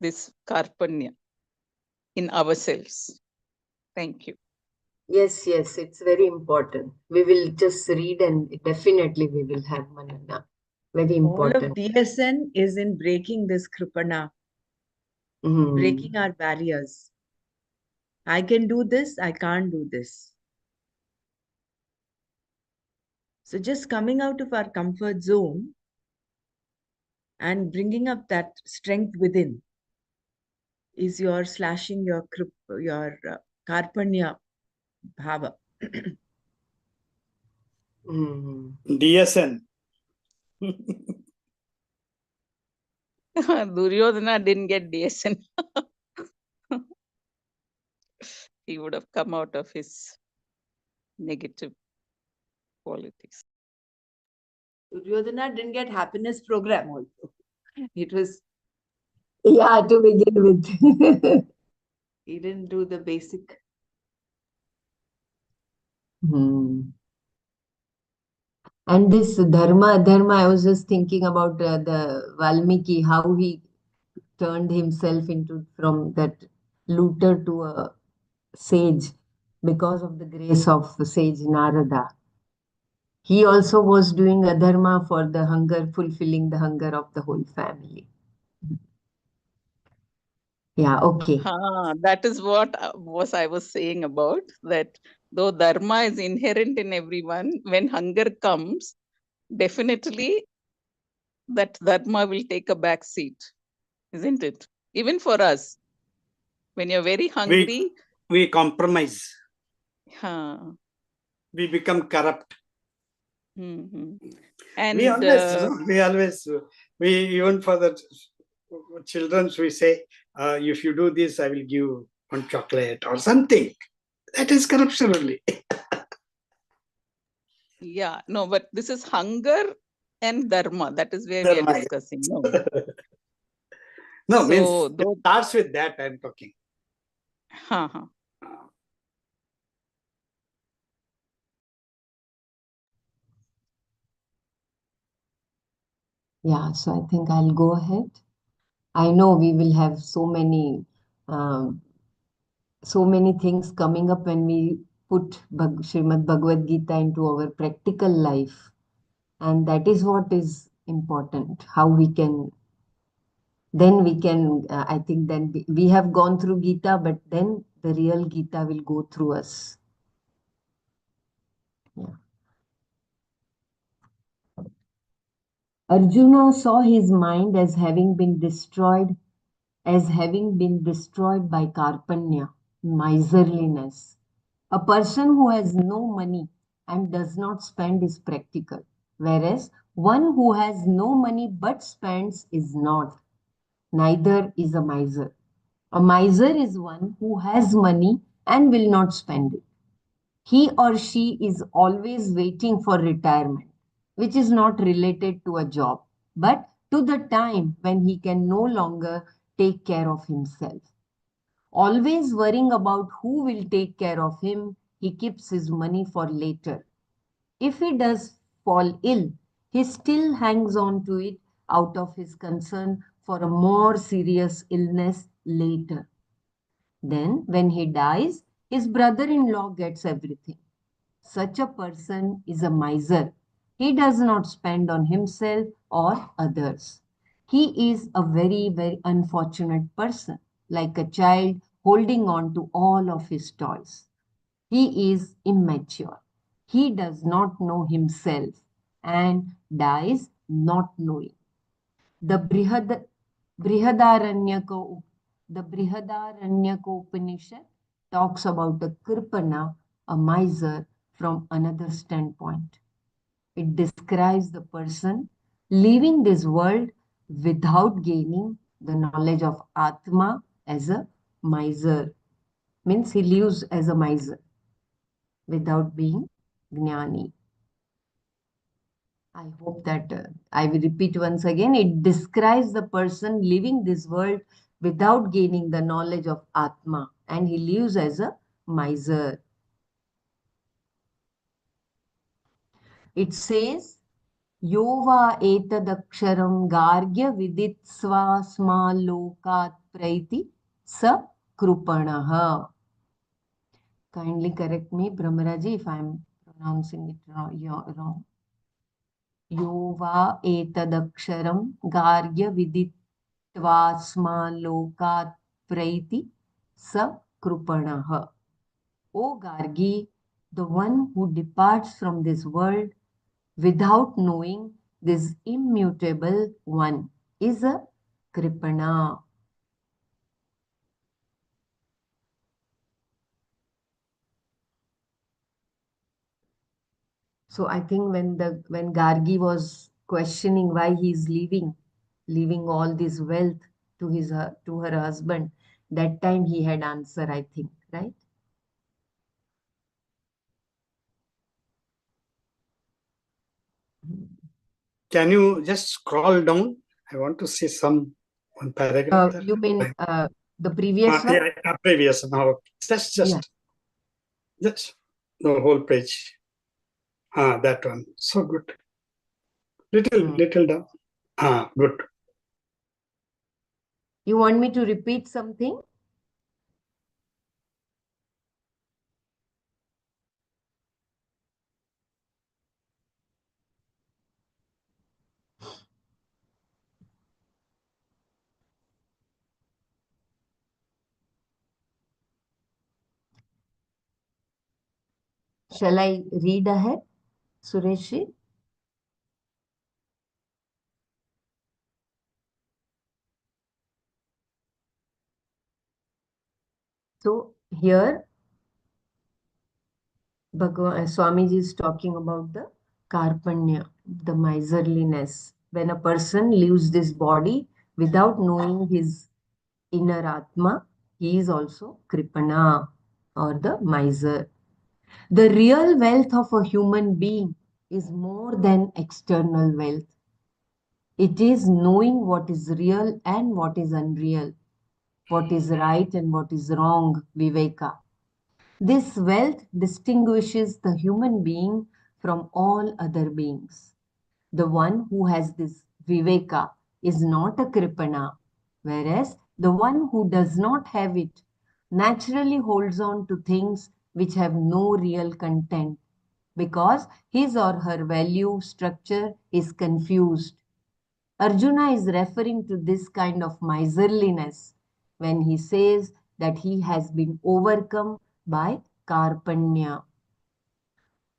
this Karpanya in ourselves. Thank you. Yes, yes, it's very important. We will just read and definitely we will have manana. Very important. All of DSN is in breaking this Kripana, breaking our barriers. I can do this, I can't do this. So just coming out of our comfort zone and bringing up that strength within is your slashing your Karpanya bhava. DSN. Duryodhana didn't get DSN. He would have come out of his negative qualities. Duryodhana didn't get happiness program also. It was... Yeah, to begin with. He didn't do the basic. And this dharma, I was just thinking about the Valmiki, how he turned himself into from that looter to a sage because of the grace of sage Narada. He also was doing adharma for the hunger, fulfilling the hunger of the whole family. Yeah, okay. That is what I was saying about, that though dharma is inherent in everyone, when hunger comes, definitely that dharma will take a back seat, isn't it? Even for us, when you're very hungry, we compromise. We become corrupt. And we always even for the children we say, if you do this, I will give one chocolate or something. That is corruption only. Yeah, no, but this is hunger and dharma. That is where we are discussing. No, means it starts with that I'm talking. Yeah, so I think I'll go ahead. I know we will have so many things coming up when we put Srimad Bhagavad Gita into our practical life. And that is what is important, how we can, I think then we have gone through Gita, but then the real Gita will go through us. Yeah. Arjuna saw his mind as having been destroyed by Karpanya, miserliness. A person who has no money and does not spend is practical, whereas one who has no money but spends is not. Neither is a miser. A miser is one who has money and will not spend it. He or she is always waiting for retirement, which is not related to a job, but to the time when he can no longer take care of himself. Always worrying about who will take care of him, he keeps his money for later. If he does fall ill, he still hangs on to it out of his concern for a more serious illness later. Then, when he dies, his brother in law gets everything. Such a person is a miser. He does not spend on himself or others. He is a very, very unfortunate person, like a child holding on to all of his toys. He is immature. He does not know himself and dies not knowing. The Brihadaranyaka, the Brihadaranyaka Upanishad talks about the Kripana, a miser, from another standpoint. It describes the person leaving this world without gaining the knowledge of Atma as a miser. Means he lives as a miser without being Jnani. I hope that I will repeat once again. It describes the person living this world without gaining the knowledge of Atma, and he lives as a miser. It says, Yova etadaksharam gargya viditsva sma lokat praiti sa krupanaha. Kindly correct me, Brahmaraji, if I am pronouncing it wrong. Yo va etadaksharam gargya viditva lokat praiti sa krupanaha. O Gargi, the one who departs from this world without knowing this immutable one is a kripana. So I think when Gargi was questioning why he is leaving all this wealth to to her husband, that time he had answer, I think, right? Can you just scroll down? I want to see one paragraph there. You mean the previous one? Yeah, previous now. Just the whole page. That one. So good. Little down. Good. You want me to repeat something? Shall I read ahead, Sureshi? So here Swamiji is talking about the karpanya, the miserliness. When a person leaves this body without knowing his inner Atma, he is also kripana or the miser. The real wealth of a human being is more than external wealth. It is knowing what is real and what is unreal, what is right and what is wrong, viveka. This wealth distinguishes the human being from all other beings. The one who has this viveka is not a kripana, whereas the one who does not have it naturally holds on to things which have no real content because his or her value structure is confused. Arjuna is referring to this kind of miserliness when he says that he has been overcome by karpanya.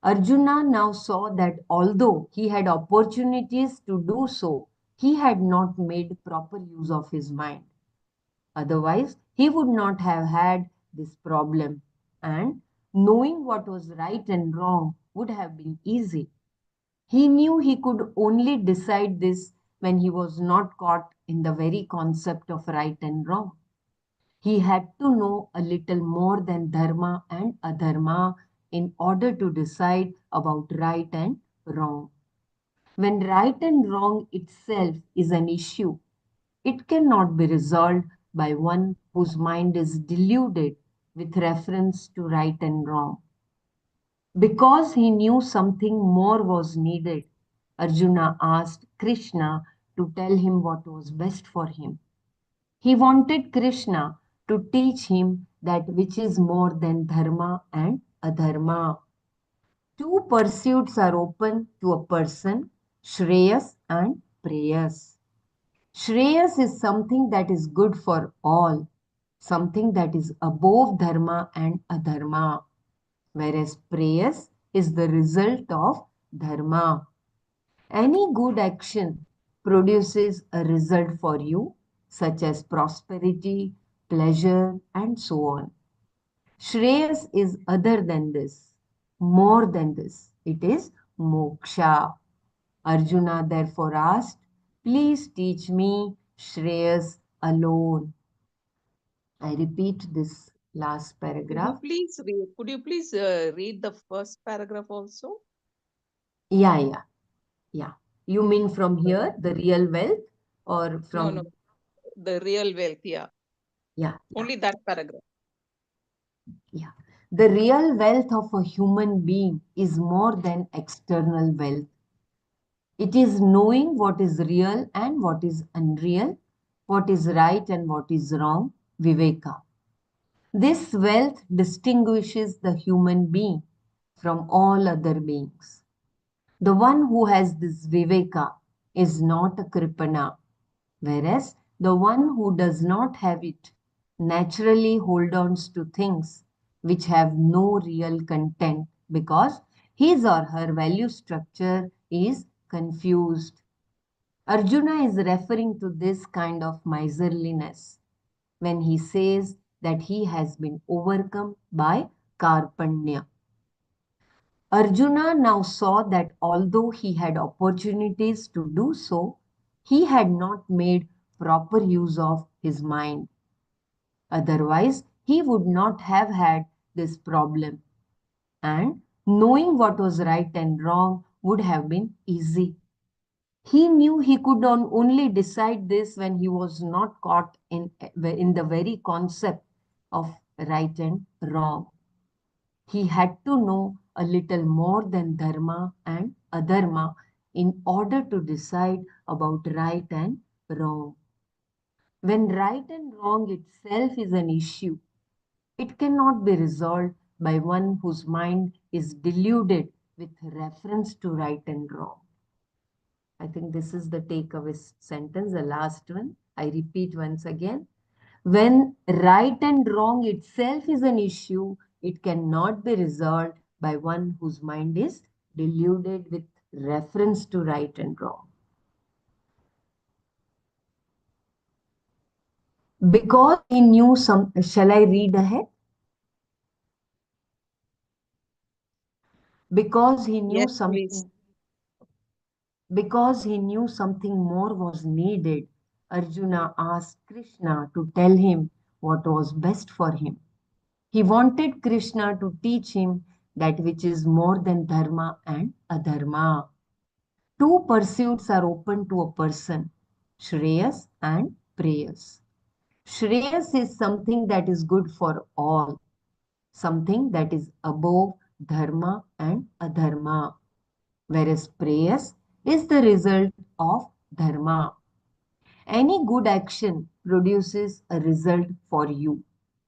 Arjuna now saw that although he had opportunities to do so, he had not made proper use of his mind. Otherwise, he would not have had this problem. And knowing what was right and wrong would have been easy. He knew he could only decide this when he was not caught in the very concept of right and wrong. He had to know a little more than dharma and adharma in order to decide about right and wrong. When right and wrong itself is an issue, it cannot be resolved by one whose mind is deluded with reference to right and wrong. Because he knew something more was needed, Arjuna asked Krishna to tell him what was best for him. He wanted Krishna to teach him that which is more than dharma and adharma. Two pursuits are open to a person, Shreyas and Preyas. Shreyas is something that is good for all, something that is above dharma and adharma, whereas Preyas is the result of dharma. Any good action produces a result for you, such as prosperity, pleasure, and so on. Shreyas is other than this, more than this. It is moksha. Arjuna therefore asked, please teach me Shreyas alone. I repeat this last paragraph. Could you please read the first paragraph also? Yeah. You mean from here, the real wealth, or from? No, the real wealth, yeah. Yeah. Only that paragraph. Yeah. The real wealth of a human being is more than external wealth. It is knowing what is real and what is unreal, what is right and what is wrong, Viveka. This wealth distinguishes the human being from all other beings. The one who has this Viveka is not a Kripana, whereas the one who does not have it naturally holds on to things which have no real content because his or her value structure is confused. Arjuna is referring to this kind of miserliness when he says that he has been overcome by Karpanya. Arjuna now saw that although he had opportunities to do so, he had not made proper use of his mind. Otherwise, he would not have had this problem, and knowing what was right and wrong would have been easy. He knew he could only decide this when he was not caught in the very concept of right and wrong. He had to know a little more than dharma and adharma in order to decide about right and wrong. When right and wrong itself is an issue, it cannot be resolved by one whose mind is deluded with reference to right and wrong. I think this is the takeaway sentence, the last one. I repeat once again. When right and wrong itself is an issue, it cannot be resolved by one whose mind is deluded with reference to right and wrong. Because he knew some, shall I read ahead? Because he knew Yes, something. please. Because he knew something more was needed, Arjuna asked Krishna to tell him what was best for him. He wanted Krishna to teach him that which is more than dharma and adharma. Two pursuits are open to a person, Shreyas and Preyas. Shreyas is something that is good for all, something that is above dharma and adharma, whereas Preyas is the result of dharma. Any good action produces a result for you,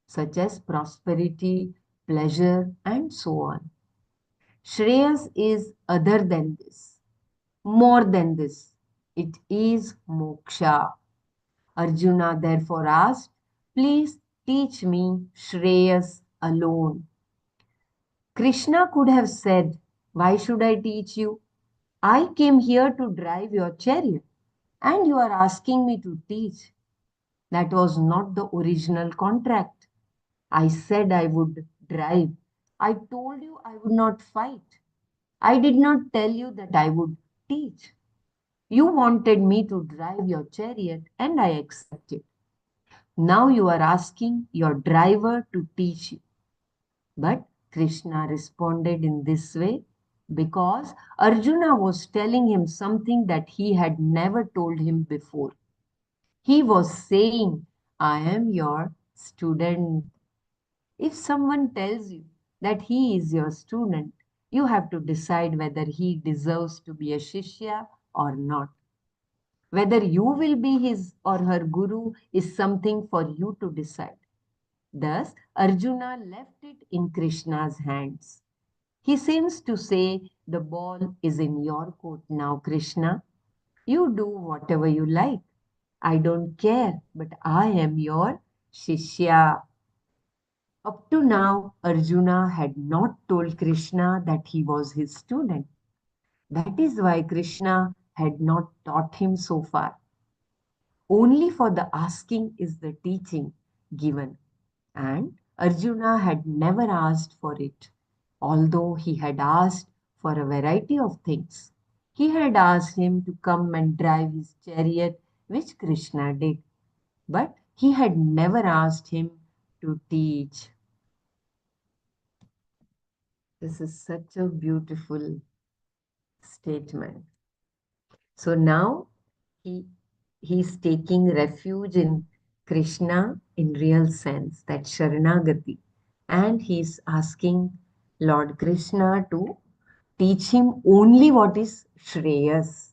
such as prosperity, pleasure, and so on. Shreyas is other than this, more than this. It is moksha. Arjuna therefore asked, please teach me Shreyas alone. Krishna could have said, why should I teach you? I came here to drive your chariot, and you are asking me to teach. That was not the original contract. I said I would drive. I told you I would not fight. I did not tell you that I would teach. You wanted me to drive your chariot, and I accepted. Now you are asking your driver to teach you. But Krishna responded in this way because Arjuna was telling him something that he had never told him before. He was saying, I am your student. If someone tells you that he is your student, you have to decide whether he deserves to be a Shishya or not. Whether you will be his or her guru is something for you to decide. Thus, Arjuna left it in Krishna's hands. He seems to say, the ball is in your court now, Krishna. You do whatever you like. I don't care, but I am your Shishya. Up to now, Arjuna had not told Krishna that he was his student. That is why Krishna had not taught him so far. Only for the asking is the teaching given, and Arjuna had never asked for it, although he had asked for a variety of things. He had asked him to come and drive his chariot, which Krishna did, but he had never asked him to teach. This is such a beautiful statement. So now he he's taking refuge in Krishna in real sense, that Sharanagati. And he's asking Lord Krishna to teach him only what is Shreyas.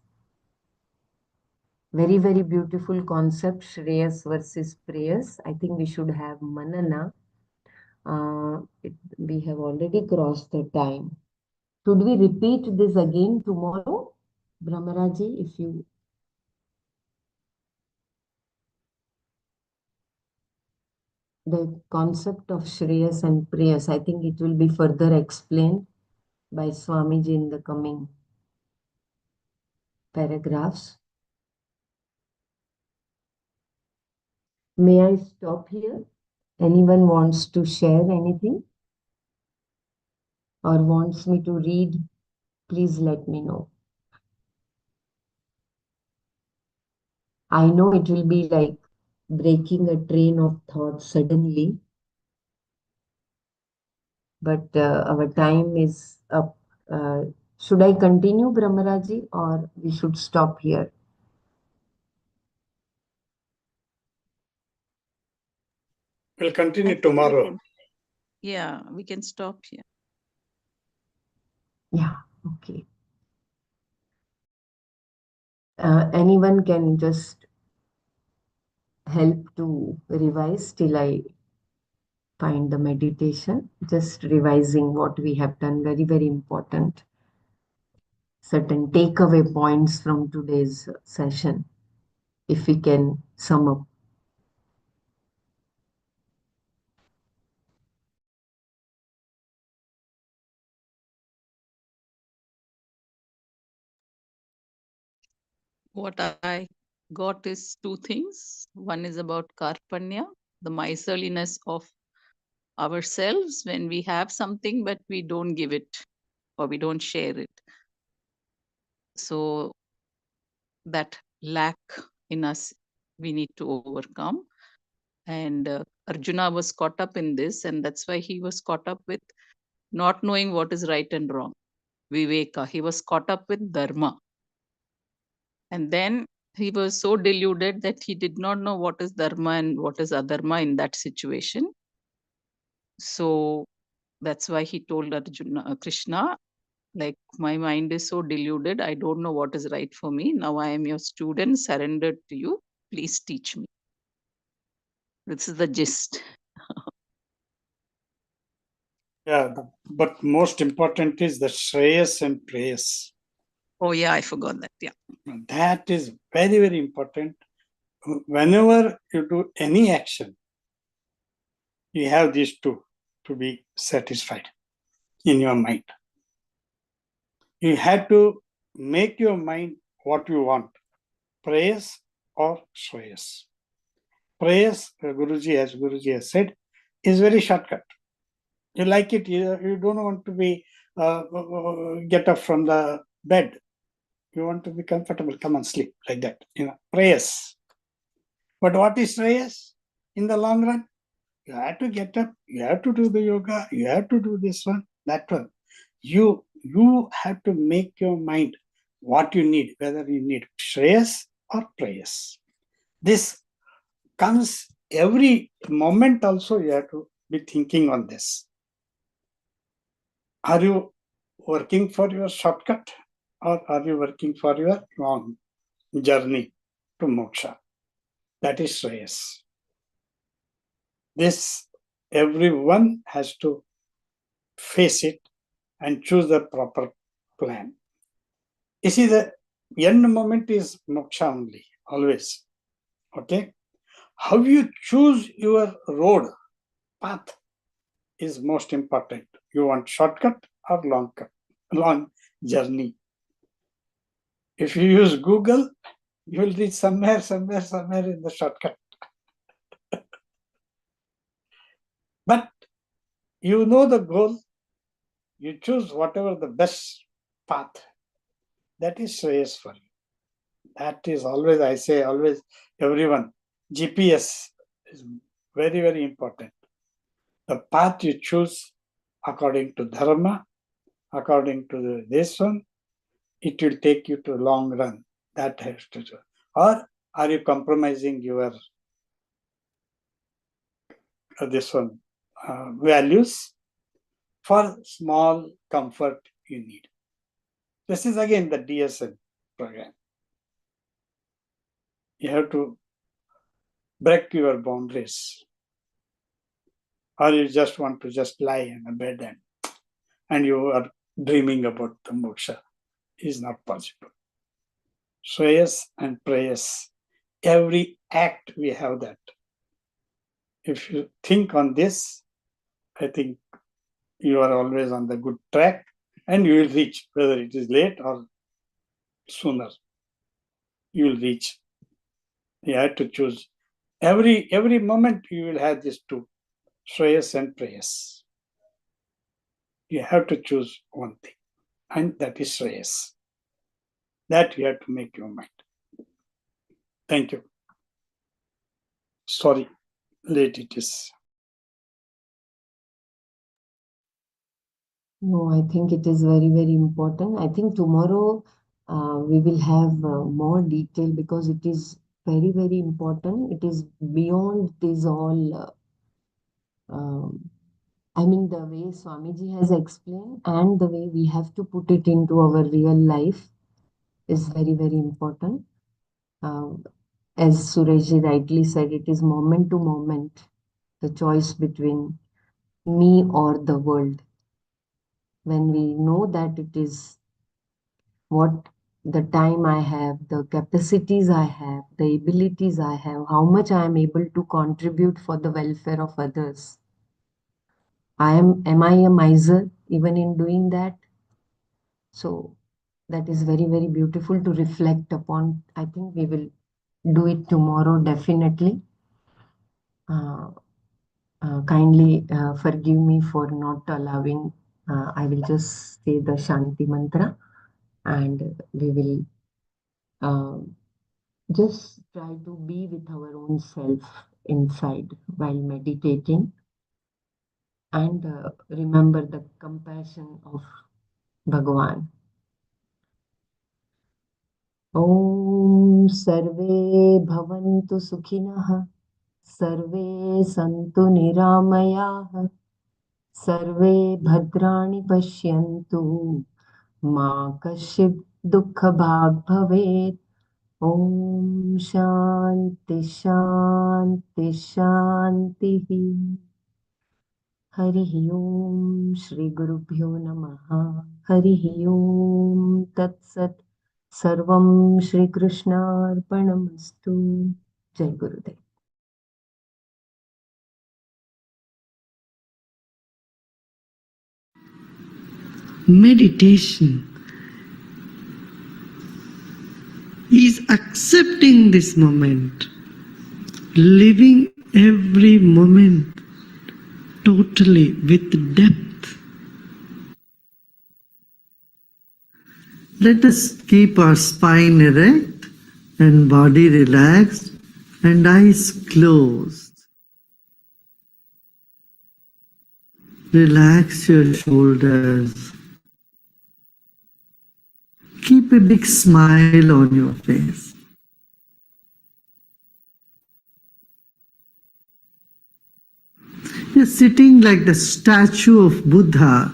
Very, very beautiful concept, Shreyas versus Preyas. I think we should have Manana. We have already crossed the time. Should we repeat this again tomorrow? Brahmaraji, if you the concept of Shreyas and Preyas, I think it will be further explained by Swamiji in the coming paragraphs. May I stop here? Anyone wants to share anything or wants me to read? Please let me know. I know it will be like breaking a train of thought suddenly, but our time is up. Should I continue, Brahmaraji, or we should stop here? We'll I continue think we tomorrow. can, yeah, we can stop here. Yeah, okay. Anyone can just help to revise till I find the meditation. Just revising what we have done, very, very important. Certain takeaway points from today's session, if we can sum up. What I got is two things. One is about karpanya, the miserliness of ourselves when we have something but we don't give it or we don't share it. So that lack in us we need to overcome. And Arjuna was caught up in this, and that's why he was caught up with not knowing what is right and wrong. Viveka, he was caught up with dharma. And then he was so deluded that he did not know what is dharma and what is adharma in that situation. So that's why he told Arjuna, Krishna, like, my mind is so deluded, I don't know what is right for me. Now I am your student, surrendered to you. Please teach me. This is the gist. Yeah, but most important is the Shreyas and Preyas. Oh yeah, I forgot that. Yeah. That is very, very important. Whenever you do any action, you have these two to be satisfied in your mind. You have to make your mind what you want, Preyas or Shreyas. Prayers, Guruji, as Guruji has said, is very shortcut. You like it, you don't want to be get up from the bed. You want to be comfortable, come and sleep, like that. Prayers. But what is prayers in the long run? You have to get up, you have to do the yoga, you have to do this one, that one. You have to make your mind what you need, whether you need shreyas or prayers. This comes every moment also. You have to be thinking on this. Are you working for your shortcut, or are you working for your long journey to moksha? That is shreyas. This everyone has to face it and choose the proper plan. You see, the end moment is moksha only, always. Okay? How you choose your road, path, is most important. You want shortcut or long journey. If you use Google, you will reach somewhere in the shortcut. But you know the goal, you choose whatever the best path. That is shreyas for you. That is always, I say, always, everyone, GPS is very, very important. The path you choose according to dharma, according to this one, it will take you to long run. That has to do. Or are you compromising your values for small comfort you need? This is again the DSM program. You have to break your boundaries. Or you just want to just lie in a bed and you are dreaming about the moksha. Is not possible. Shreyas and prayers. Every act we have that. If you think on this, I think you are always on the good track and you will reach, whether it is late or sooner. You will reach. You have to choose. Every moment you will have these two, shreyas and prayers. You have to choose one thing, and that is shreyas. That you have to make your mind. Thank you. Sorry, late it is. No, I think it is very, very important. I think tomorrow we will have more detail because it is very, very important. It is beyond this all. I mean, the way Swamiji has explained and the way we have to put it into our real life is very, very important. As Sureshji rightly said, it is moment to moment, the choice between me or the world. When we know that it is what the time I have, the capacities I have, the abilities I have, how much I am able to contribute for the welfare of others. Am I a miser even in doing that? So that is very, very beautiful to reflect upon. I think we will do it tomorrow, definitely. Kindly forgive me for not allowing. I will just say the Shanti mantra and we will just try to be with our own self inside while meditating and remember the compassion of Bhagavan. Om Sarve Bhavantu Sukhinah Sarve Santu Niramayah Sarve Bhadrani Pashyantu Ma Kashid Dukha Bhag Bhavet. Om Shanti Shanti Shanti. Harihi Om Shri Gurubhyo Namaha. Harihi Om Tat Sat. Sarvam Shri Krishna Arpanamastu. Jai Gurudev. Meditation is accepting this moment, living every moment totally with depth. Let us keep our spine erect and body relaxed and eyes closed. Relax your shoulders. Keep a big smile on your face. You're sitting like the statue of Buddha,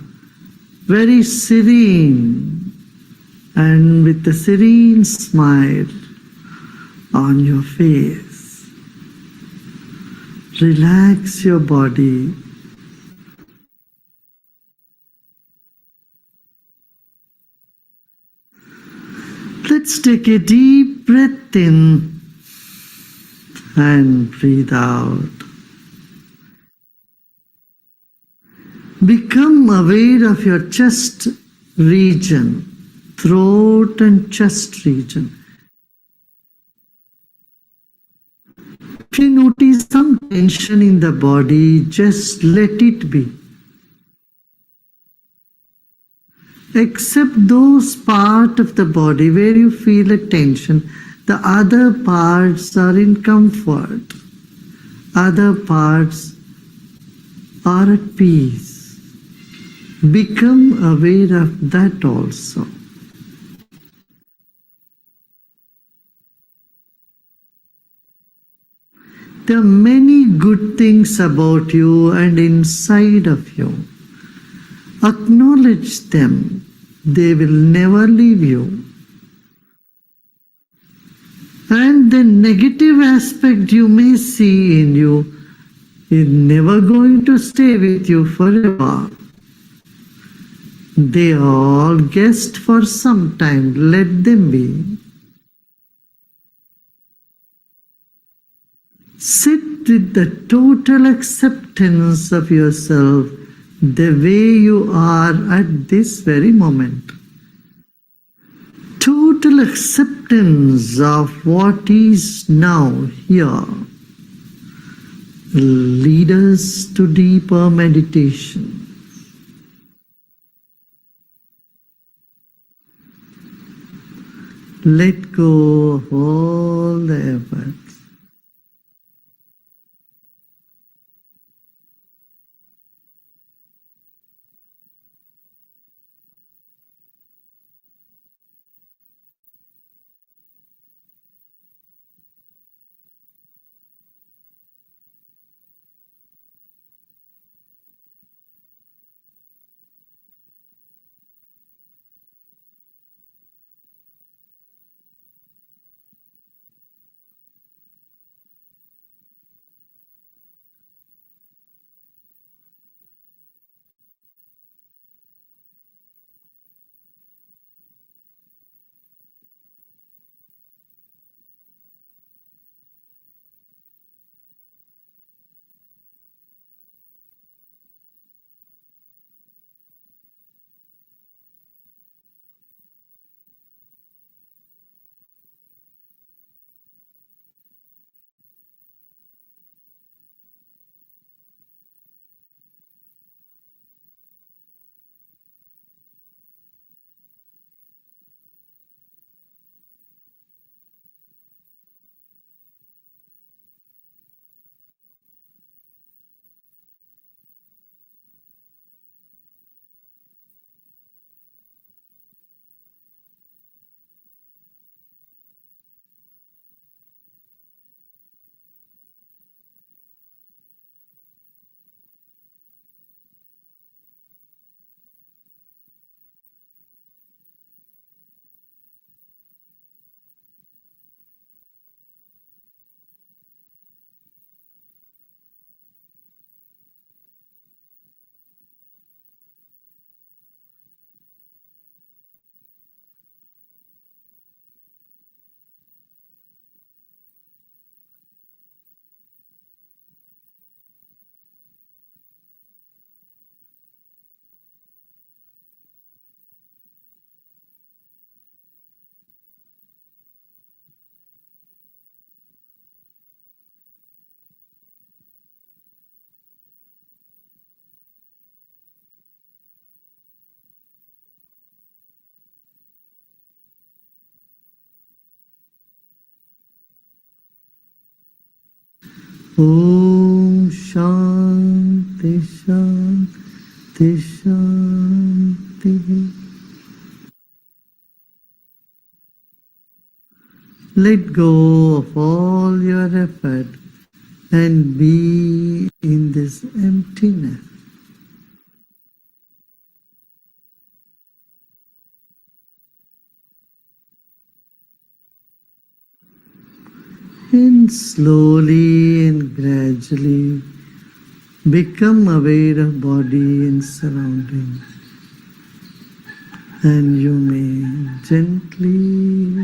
very serene and with a serene smile on your face. Relax your body. Let's take a deep breath in and breathe out. Become aware of your chest region, throat and chest region. If you notice some tension in the body, just let it be. Accept those parts of the body where you feel a tension. The other parts are in comfort. Other parts are at peace. Become aware of that also. There are many good things about you and inside of you. Acknowledge them. They will never leave you. And the negative aspect you may see in you is never going to stay with you forever. They are all guests for some time. Let them be. Sit with the total acceptance of yourself the way you are at this very moment. Total acceptance of what is now here. Lead us to deeper meditation. Let go of all the efforts. Om Shanti Shanti Shanti. Let go of all your effort and be in this emptiness. And slowly and gradually become aware of body and surroundings. And you may gently